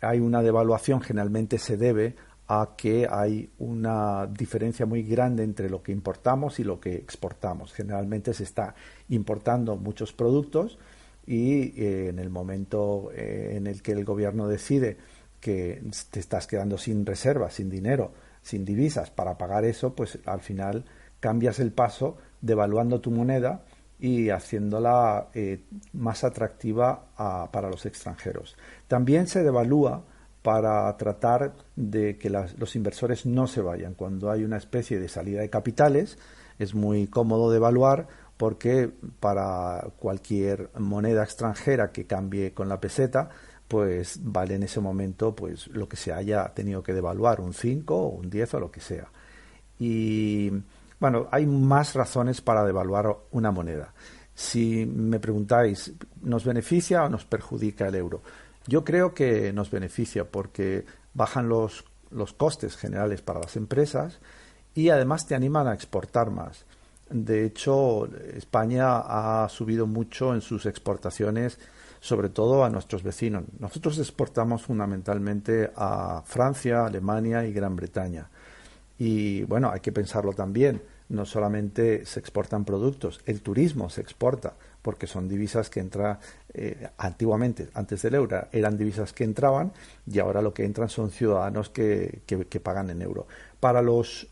hay una devaluación generalmente se debe a que hay una diferencia muy grande entre lo que importamos y lo que exportamos. Generalmente se está importando muchos productos y en el momento en el que el gobierno decide que te estás quedando sin reservas, sin dinero, sin divisas para pagar eso, pues al final cambias el paso devaluando tu moneda y haciéndola más atractiva para los extranjeros. También se devalúa para tratar de que los inversores no se vayan. Cuando hay una especie de salida de capitales, es muy cómodo devaluar porque para cualquier moneda extranjera que cambie con la peseta, pues vale en ese momento pues lo que se haya tenido que devaluar, un 5 o un 10 o lo que sea. Y bueno, hay más razones para devaluar una moneda. Si me preguntáis, ¿nos beneficia o nos perjudica el euro? Yo creo que nos beneficia porque bajan los costes generales para las empresas y además te animan a exportar más. De hecho, España ha subido mucho en sus exportaciones, sobre todo a nuestros vecinos. Nosotros exportamos fundamentalmente a Francia, Alemania y Gran Bretaña. Y bueno, hay que pensarlo también. No solamente se exportan productos, el turismo se exporta, porque son divisas que entran antiguamente, antes del euro, eran divisas que entraban y ahora lo que entran son ciudadanos que pagan en euro. Para los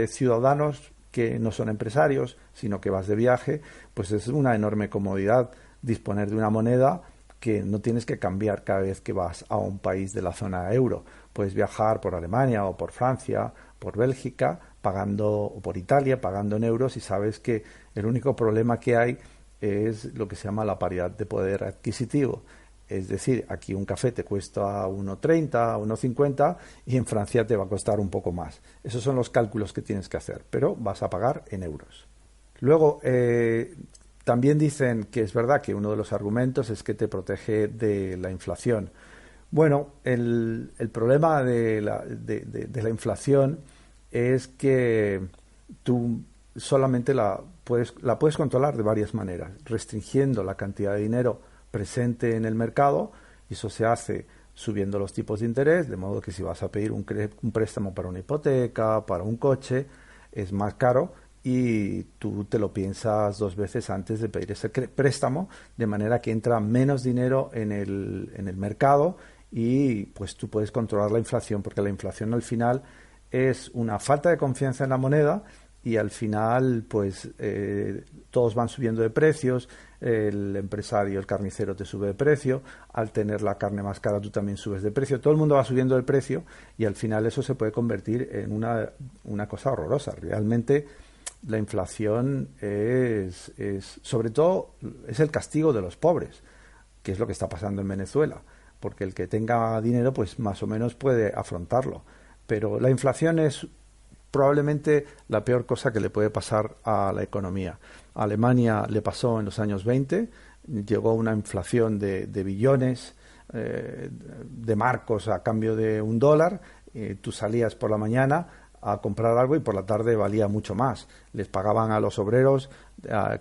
ciudadanos que no son empresarios, sino que vas de viaje, pues es una enorme comodidad disponer de una moneda que no tienes que cambiar cada vez que vas a un país de la zona euro. Puedes viajar por Alemania o por Francia, por Bélgica, o por Italia, pagando en euros, y sabes que el único problema que hay es lo que se llama la paridad de poder adquisitivo. Es decir, aquí un café te cuesta 1,30, 1,50 y en Francia te va a costar un poco más. Esos son los cálculos que tienes que hacer, pero vas a pagar en euros. Luego, también dicen que es verdad que uno de los argumentos es que te protege de la inflación. Bueno, el problema de la inflación es que tú solamente la puedes controlar de varias maneras, restringiendo la cantidad de dinero presente en el mercado, y eso se hace subiendo los tipos de interés, de modo que si vas a pedir un préstamo para una hipoteca, para un coche, es más caro y tú te lo piensas 2 veces antes de pedir ese préstamo, de manera que entra menos dinero en el mercado y pues tú puedes controlar la inflación, porque la inflación al final es una falta de confianza en la moneda y al final pues todos van subiendo de precios, el empresario, el carnicero te sube de precio, al tener la carne más cara tú también subes de precio, todo el mundo va subiendo de precio y al final eso se puede convertir en una cosa horrorosa. Realmente la inflación es sobre todo es el castigo de los pobres, que es lo que está pasando en Venezuela, porque el que tenga dinero pues más o menos puede afrontarlo, pero la inflación es probablemente la peor cosa que le puede pasar a la economía. A Alemania le pasó en los años 20, llegó una inflación de billones de marcos a cambio de $1, tú salías por la mañana a comprar algo y por la tarde valía mucho más. Les pagaban a los obreros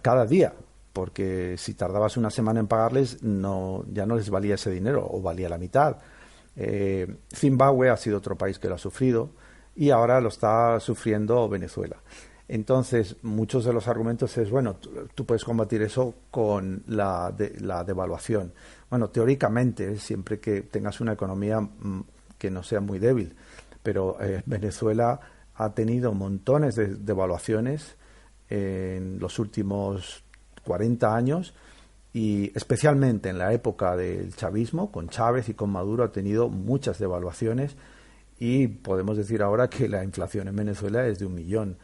cada día, porque si tardabas una semana en pagarles ya no les valía ese dinero o valía la mitad. Zimbabue ha sido otro país que lo ha sufrido y ahora lo está sufriendo Venezuela. Entonces, muchos de los argumentos es, bueno, tú puedes combatir eso con la devaluación. Bueno, teóricamente, siempre que tengas una economía que no sea muy débil, pero Venezuela ha tenido montones de devaluaciones en los últimos 40 años y especialmente en la época del chavismo, con Chávez y con Maduro ha tenido muchas devaluaciones y podemos decir ahora que la inflación en Venezuela es de 1 millón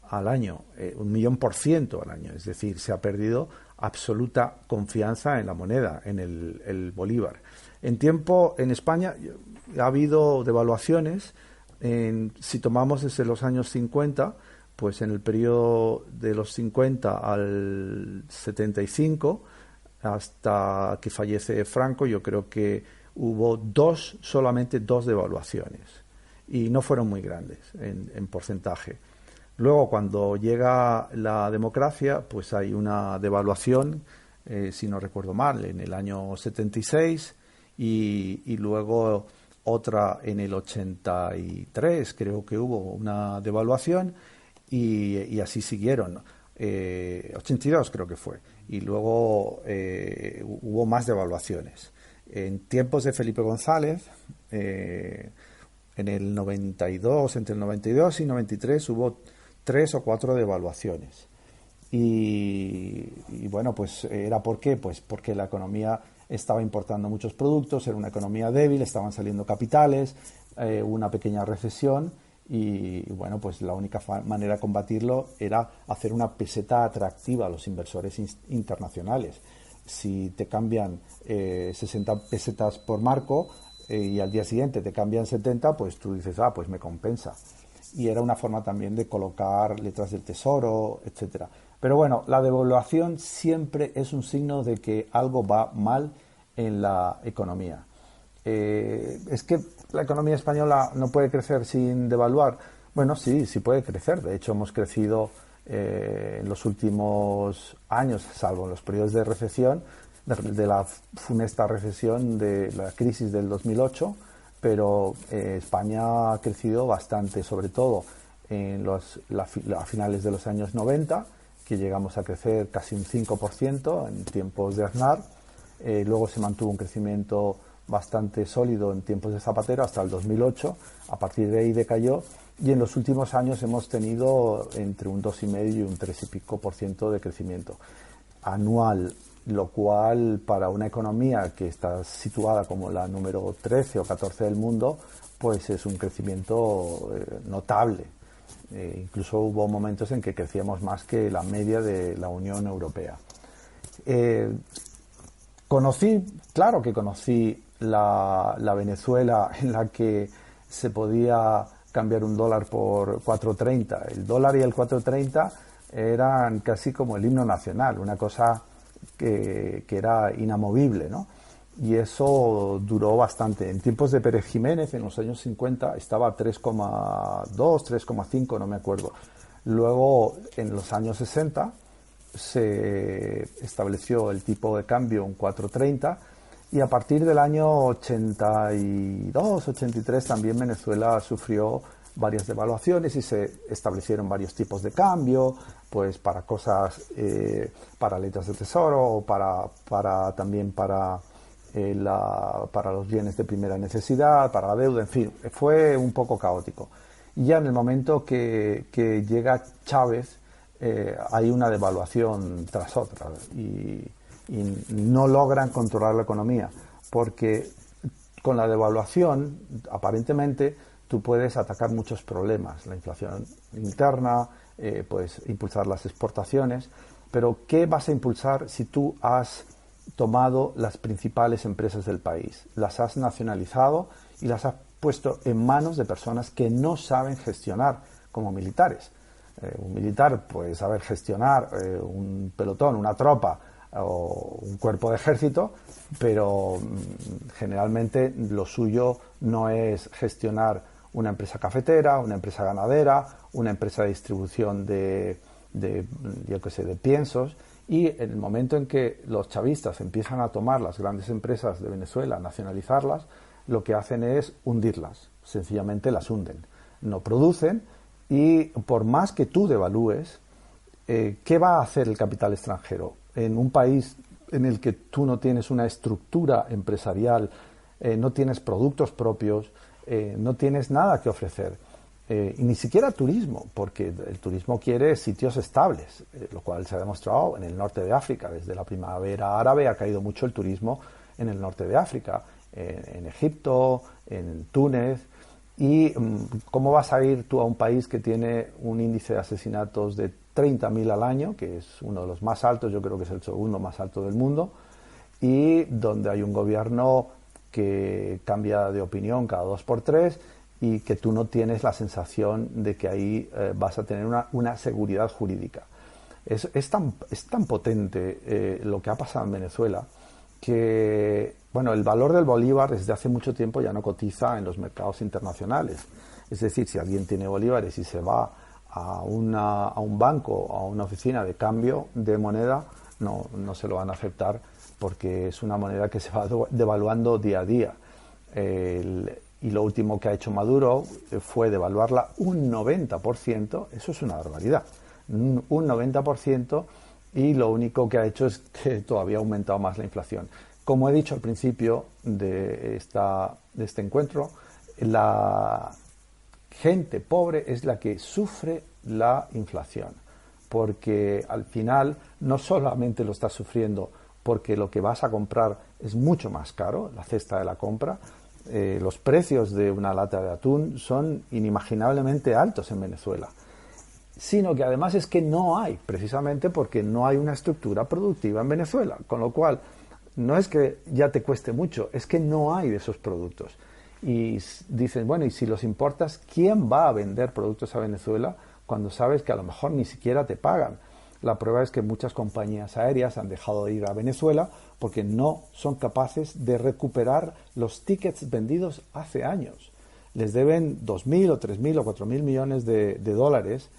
al año, 1.000.000% al año, es decir, se ha perdido absoluta confianza en la moneda, en el bolívar. En España ha habido devaluaciones, si tomamos desde los años 50, pues en el periodo de los 50 al 75, hasta que fallece Franco, yo creo que hubo solamente dos devaluaciones, y no fueron muy grandes en porcentaje. Luego, cuando llega la democracia, pues hay una devaluación, si no recuerdo mal, en el año 76 y luego otra en el 83, creo que hubo una devaluación y así siguieron. 82 creo que fue. Y luego hubo más devaluaciones. En tiempos de Felipe González, en el 92, entre el 92 y 93 hubo 3 o 4 devaluaciones. Y bueno, pues ¿era por qué? Pues porque la economía estaba importando muchos productos, era una economía débil, estaban saliendo capitales, hubo una pequeña recesión y bueno, pues la única manera de combatirlo era hacer una peseta atractiva a los inversores internacionales. Si te cambian 60 pesetas por marco y al día siguiente te cambian 70, pues tú dices, pues me compensa. y era una forma también de colocar letras del tesoro, etcétera. Pero bueno, la devaluación siempre es un signo de que algo va mal en la economía. ¿Es que la economía española no puede crecer sin devaluar? Bueno, sí puede crecer. De hecho, hemos crecido en los últimos años, salvo en los periodos de recesión, de la funesta recesión de la crisis del 2008, pero España ha crecido bastante, sobre todo a finales de los años 90, que llegamos a crecer casi un 5% en tiempos de Aznar. Luego se mantuvo un crecimiento bastante sólido en tiempos de Zapatero hasta el 2008. A partir de ahí decayó, y en los últimos años hemos tenido entre un 2,5 y un 3 y pico % de crecimiento anual, lo cual para una economía que está situada como la número 13 o 14 del mundo, pues es un crecimiento notable. Incluso hubo momentos en que crecíamos más que la media de la Unión Europea. Conocí la Venezuela en la que se podía cambiar un dólar por 4.30. El dólar y el 4.30 eran casi como el himno nacional, una cosa que era inamovible, ¿no? Y eso duró bastante. En tiempos de Pérez Jiménez, en los años 50, estaba a 3,2, 3,5, no me acuerdo. Luego, en los años 60, se estableció el tipo de cambio en 4.30, y a partir del año 82, 83 también Venezuela sufrió varias devaluaciones y se establecieron varios tipos de cambio, pues para cosas, para letras de tesoro, o también para los bienes de primera necesidad, para la deuda, en fin, fue un poco caótico. Y ya en el momento que llega Chávez, hay una devaluación tras otra y no logran controlar la economía, porque con la devaluación, aparentemente, tú puedes atacar muchos problemas, la inflación interna, pues impulsar las exportaciones, pero ¿qué vas a impulsar si tú has tomado las principales empresas del país, las has nacionalizado y las has puesto en manos de personas que no saben gestionar, como militares? Un militar puede saber gestionar un pelotón, una tropa o un cuerpo de ejército, pero generalmente lo suyo no es gestionar una empresa cafetera, una empresa ganadera, una empresa de distribución de piensos. Y en el momento en que los chavistas empiezan a tomar las grandes empresas de Venezuela, nacionalizarlas, lo que hacen es hundirlas, sencillamente las hunden. No producen, y por más que tú devalúes, ¿qué va a hacer el capital extranjero? En un país en el que tú no tienes una estructura empresarial, no tienes productos propios, no tienes nada que ofrecer, y ni siquiera turismo, porque el turismo quiere sitios estables, lo cual se ha demostrado en el norte de África. Desde la primavera árabe ha caído mucho el turismo en el norte de África, en Egipto, en Túnez. ¿Y cómo vas a ir tú a un país que tiene un índice de asesinatos de 30.000 al año, que es uno de los más altos, yo creo que es el segundo más alto del mundo, y donde hay un gobierno que cambia de opinión cada 2 por 3, y que tú no tienes la sensación de que ahí vas a tener una seguridad jurídica? Es tan potente lo que ha pasado en Venezuela que, bueno, el valor del bolívar desde hace mucho tiempo ya no cotiza en los mercados internacionales. Es decir, si alguien tiene bolívares y se va a un banco, a una oficina de cambio de moneda, no se lo van a aceptar, porque es una moneda que se va devaluando día a día. Y lo último que ha hecho Maduro fue devaluarla un 90%, eso es una barbaridad, un 90%, y lo único que ha hecho es que todavía ha aumentado más la inflación. Como he dicho al principio de este encuentro, la gente pobre es la que sufre la inflación, porque al final no solamente lo está sufriendo porque lo que vas a comprar es mucho más caro, la cesta de la compra. Los precios de una lata de atún son inimaginablemente altos en Venezuela, sino que además es que no hay, precisamente porque no hay una estructura productiva en Venezuela, con lo cual no es que ya te cueste mucho, es que no hay de esos productos. y dicen, bueno, y si los importas, ¿quién va a vender productos a Venezuela cuando sabes que a lo mejor ni siquiera te pagan? La prueba es que muchas compañías aéreas han dejado de ir a Venezuela porque no son capaces de recuperar los tickets vendidos hace años. Les deben 2.000 o 3.000 o 4.000 millones de dólares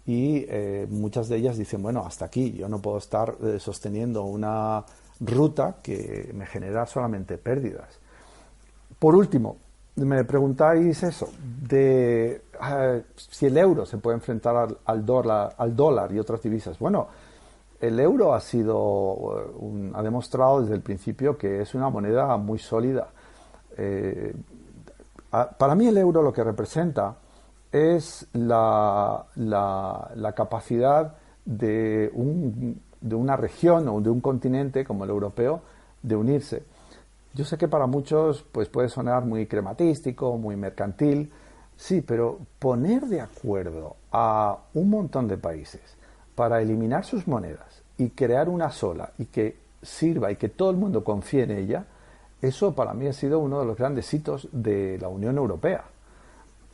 y muchas de ellas dicen, bueno, hasta aquí, yo no puedo estar sosteniendo una ruta que me genera solamente pérdidas. Por último, me preguntáis eso, de si el euro se puede enfrentar al dólar y otras divisas. Bueno, el euro ha demostrado desde el principio que es una moneda muy sólida. Para mí el euro lo que representa es la capacidad de una región o de un continente como el europeo de unirse. Yo sé que para muchos pues puede sonar muy crematístico, muy mercantil, sí, pero poner de acuerdo a un montón de países para eliminar sus monedas y crear una sola y que sirva y que todo el mundo confíe en ella, eso para mí ha sido uno de los grandes hitos de la Unión Europea.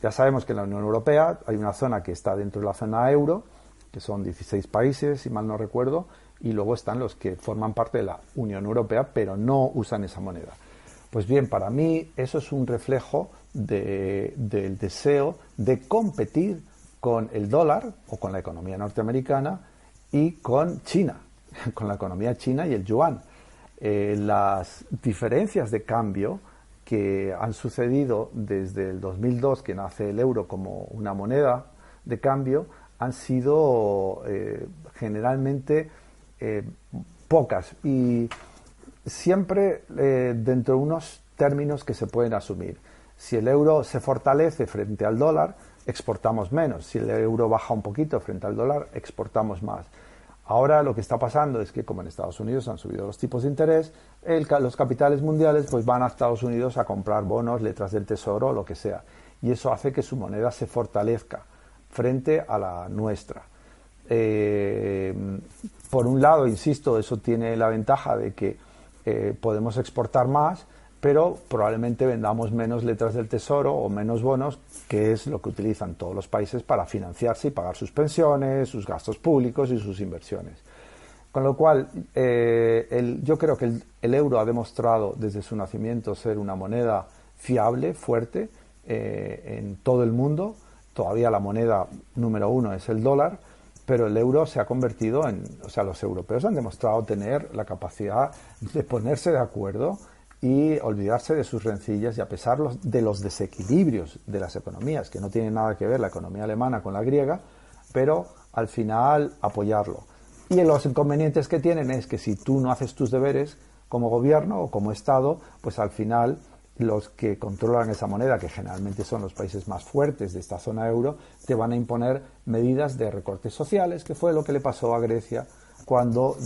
Ya sabemos que en la Unión Europea hay una zona que está dentro de la zona euro, que son 16 países, si mal no recuerdo, y luego están los que forman parte de la Unión Europea, pero no usan esa moneda. Pues bien, para mí eso es un reflejo del deseo de competir con el dólar o con la economía norteamericana y con China, con la economía china y el yuan. Las diferencias de cambio que han sucedido desde el 2002, que nace el euro como una moneda de cambio, han sido generalmente pocas y siempre dentro de unos términos que se pueden asumir. Si el euro se fortalece frente al dólar, exportamos menos. Si el euro baja un poquito frente al dólar, exportamos más. Ahora lo que está pasando es que, como en Estados Unidos han subido los tipos de interés, los capitales mundiales pues van a Estados Unidos a comprar bonos, letras del tesoro o lo que sea. Y eso hace que su moneda se fortalezca frente a la nuestra. Por un lado, insisto, eso tiene la ventaja de que podemos exportar más, pero probablemente vendamos menos letras del tesoro o menos bonos, que es lo que utilizan todos los países para financiarse y pagar sus pensiones, sus gastos públicos y sus inversiones. Con lo cual, yo creo que el euro ha demostrado desde su nacimiento ser una moneda fiable, fuerte, en todo el mundo. Todavía la moneda número uno es el dólar, pero el euro se ha convertido los europeos han demostrado tener la capacidad de ponerse de acuerdo y olvidarse de sus rencillas, y a pesar de los desequilibrios de las economías, que no tienen nada que ver la economía alemana con la griega, pero al final apoyarlo. Y los inconvenientes que tienen es que si tú no haces tus deberes como gobierno o como Estado, pues al final los que controlan esa moneda, que generalmente son los países más fuertes de esta zona euro, te van a imponer medidas de recortes sociales, que fue lo que le pasó a Grecia cuando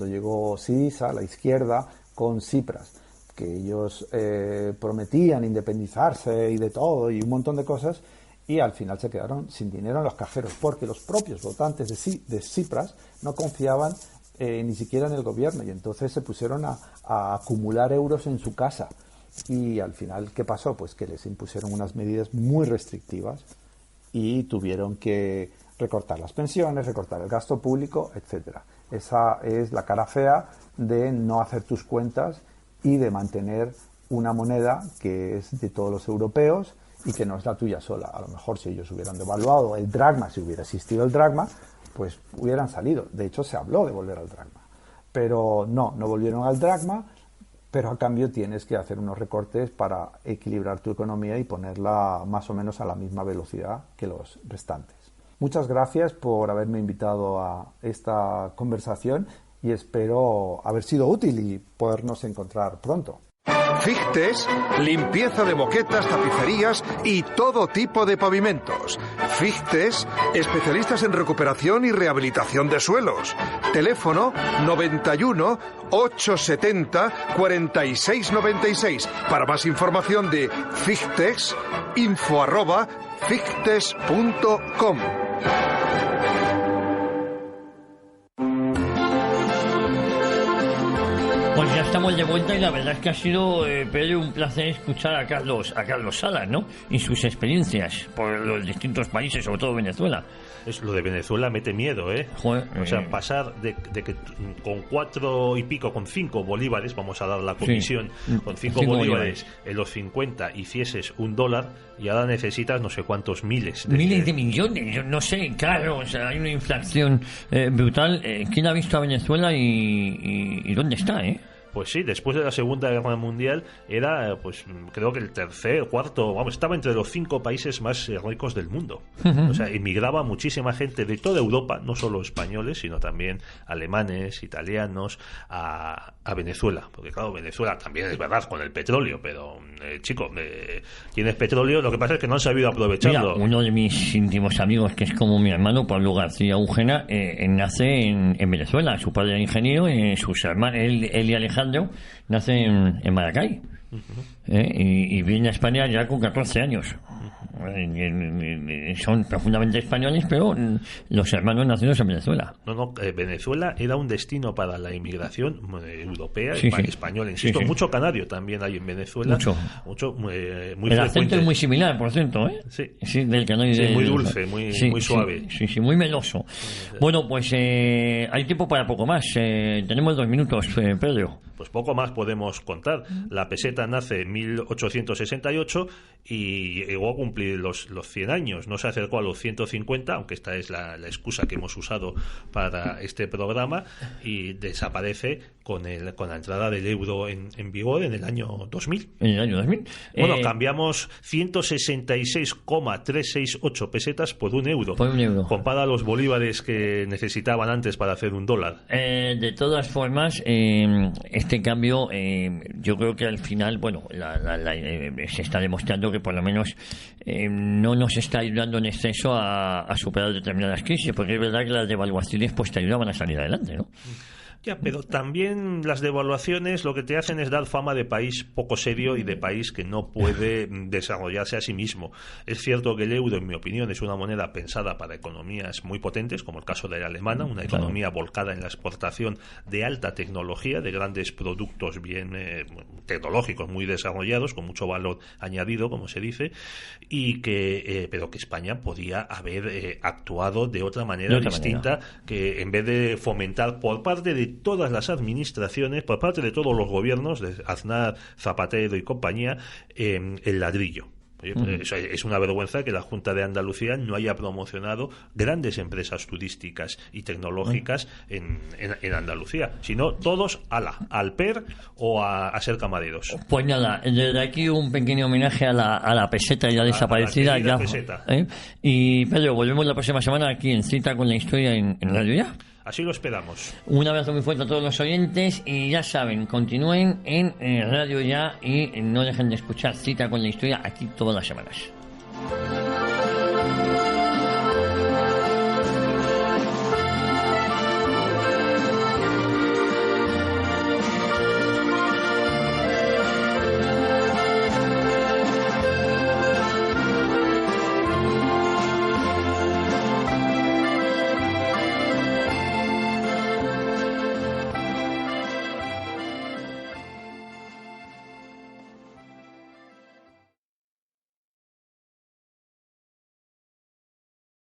llegó Syriza, la izquierda, con Tsipras, que ellos prometían independizarse y de todo y un montón de cosas, y al final se quedaron sin dinero en los cajeros, porque los propios votantes de Tsipras no confiaban ni siquiera en el gobierno, y entonces se pusieron a acumular euros en su casa. Y al final, ¿qué pasó? Pues que les impusieron unas medidas muy restrictivas y tuvieron que recortar las pensiones, recortar el gasto público, etcétera. Esa es la cara fea de no hacer tus cuentas y de mantener una moneda que es de todos los europeos y que no es la tuya sola. A lo mejor si ellos hubieran devaluado el dracma, si hubiera existido el dracma, pues hubieran salido. De hecho, se habló de volver al dracma. Pero no volvieron al dracma, pero a cambio tienes que hacer unos recortes para equilibrar tu economía y ponerla más o menos a la misma velocidad que los restantes. Muchas gracias por haberme invitado a esta conversación y espero haber sido útil y podernos encontrar pronto. Fichtes, limpieza de moquetas, tapicerías y todo tipo de pavimentos. Fichtes, especialistas en recuperación y rehabilitación de suelos. Teléfono 91 870 4696. Para más información de Fichtes, info@fichtes.com. Pues ya estamos de vuelta y la verdad es que ha sido, Pedro, un placer escuchar a Carlos Salas, ¿no? Y sus experiencias por los distintos países, sobre todo Venezuela. Lo de Venezuela mete miedo, ¿eh? Joder, o sea, pasar de que con 4 y pico, con 5 bolívares, vamos a dar la comisión, con 5 bolívares en los 50 hicieses $1, y ahora necesitas no sé cuántos miles de millones, yo no sé, claro, o sea, hay una inflación brutal. ¿Quién ha visto a Venezuela y dónde está, Pues sí, después de la Segunda Guerra Mundial era, pues creo que el tercer, cuarto, vamos, estaba entre los 5 países más ricos del mundo. O sea, emigraba muchísima gente de toda Europa, no solo españoles, sino también alemanes, italianos, a Venezuela. Porque claro, Venezuela también es verdad con el petróleo, pero tienes petróleo, lo que pasa es que no han sabido aprovecharlo. Mira, uno de mis íntimos amigos, que es como mi hermano, Pablo García Ugena, nace en Venezuela. Su padre era ingeniero, sus hermanos, él y Alejandro nace en Maracay, y viene a España ya con 14 años. Son profundamente españoles, pero los hermanos nacidos en Venezuela. Venezuela era un destino para la inmigración europea y española, insisto, mucho canario también hay en Venezuela, mucho muy el frecuente. acento es muy similar, por cierto, del canario, sí, muy dulce, muy suave, muy meloso. Bueno, pues hay tiempo para poco más. Tenemos 2 minutos, Pedro. Pues poco más podemos contar. La peseta nace en 1868 y llegó a cumplir los 100 años. No se acercó a los 150, aunque esta es la excusa que hemos usado para este programa, y desaparece con la entrada del euro en vigor en el año 2000. En el año 2000. Bueno, cambiamos 166,368 pesetas por un euro. Compara los bolívares que necesitaban antes para hacer $1. De todas formas, este cambio, yo creo que al final, se está demostrando que por lo menos no nos está ayudando en exceso a superar determinadas crisis, porque es verdad que las devaluaciones pues te ayudaban a salir adelante, ¿no? Ya, pero también las devaluaciones lo que te hacen es dar fama de país poco serio y de país que no puede desarrollarse a sí mismo. Es cierto que el euro, en mi opinión, es una moneda pensada para economías muy potentes, como el caso de la alemana, una economía volcada en la exportación de alta tecnología, de grandes productos bien tecnológicos, muy desarrollados, con mucho valor añadido, como se dice, y pero que España podía haber actuado de otra manera distinta, que en vez de fomentar por parte de todas las administraciones, por parte de todos los gobiernos, de Aznar, Zapatero y compañía, el ladrillo. Es una vergüenza que la Junta de Andalucía no haya promocionado grandes empresas turísticas y tecnológicas en Andalucía, sino todos al PER o a ser camareros. Pues nada, desde aquí un pequeño homenaje a la peseta ya desaparecida. Y Pedro, volvemos la próxima semana aquí en Cita con la Historia en Radio Ya. Así lo esperamos. Un abrazo muy fuerte a todos los oyentes y ya saben, continúen en Radio Ya y no dejen de escuchar Cita con la Historia aquí todas las semanas.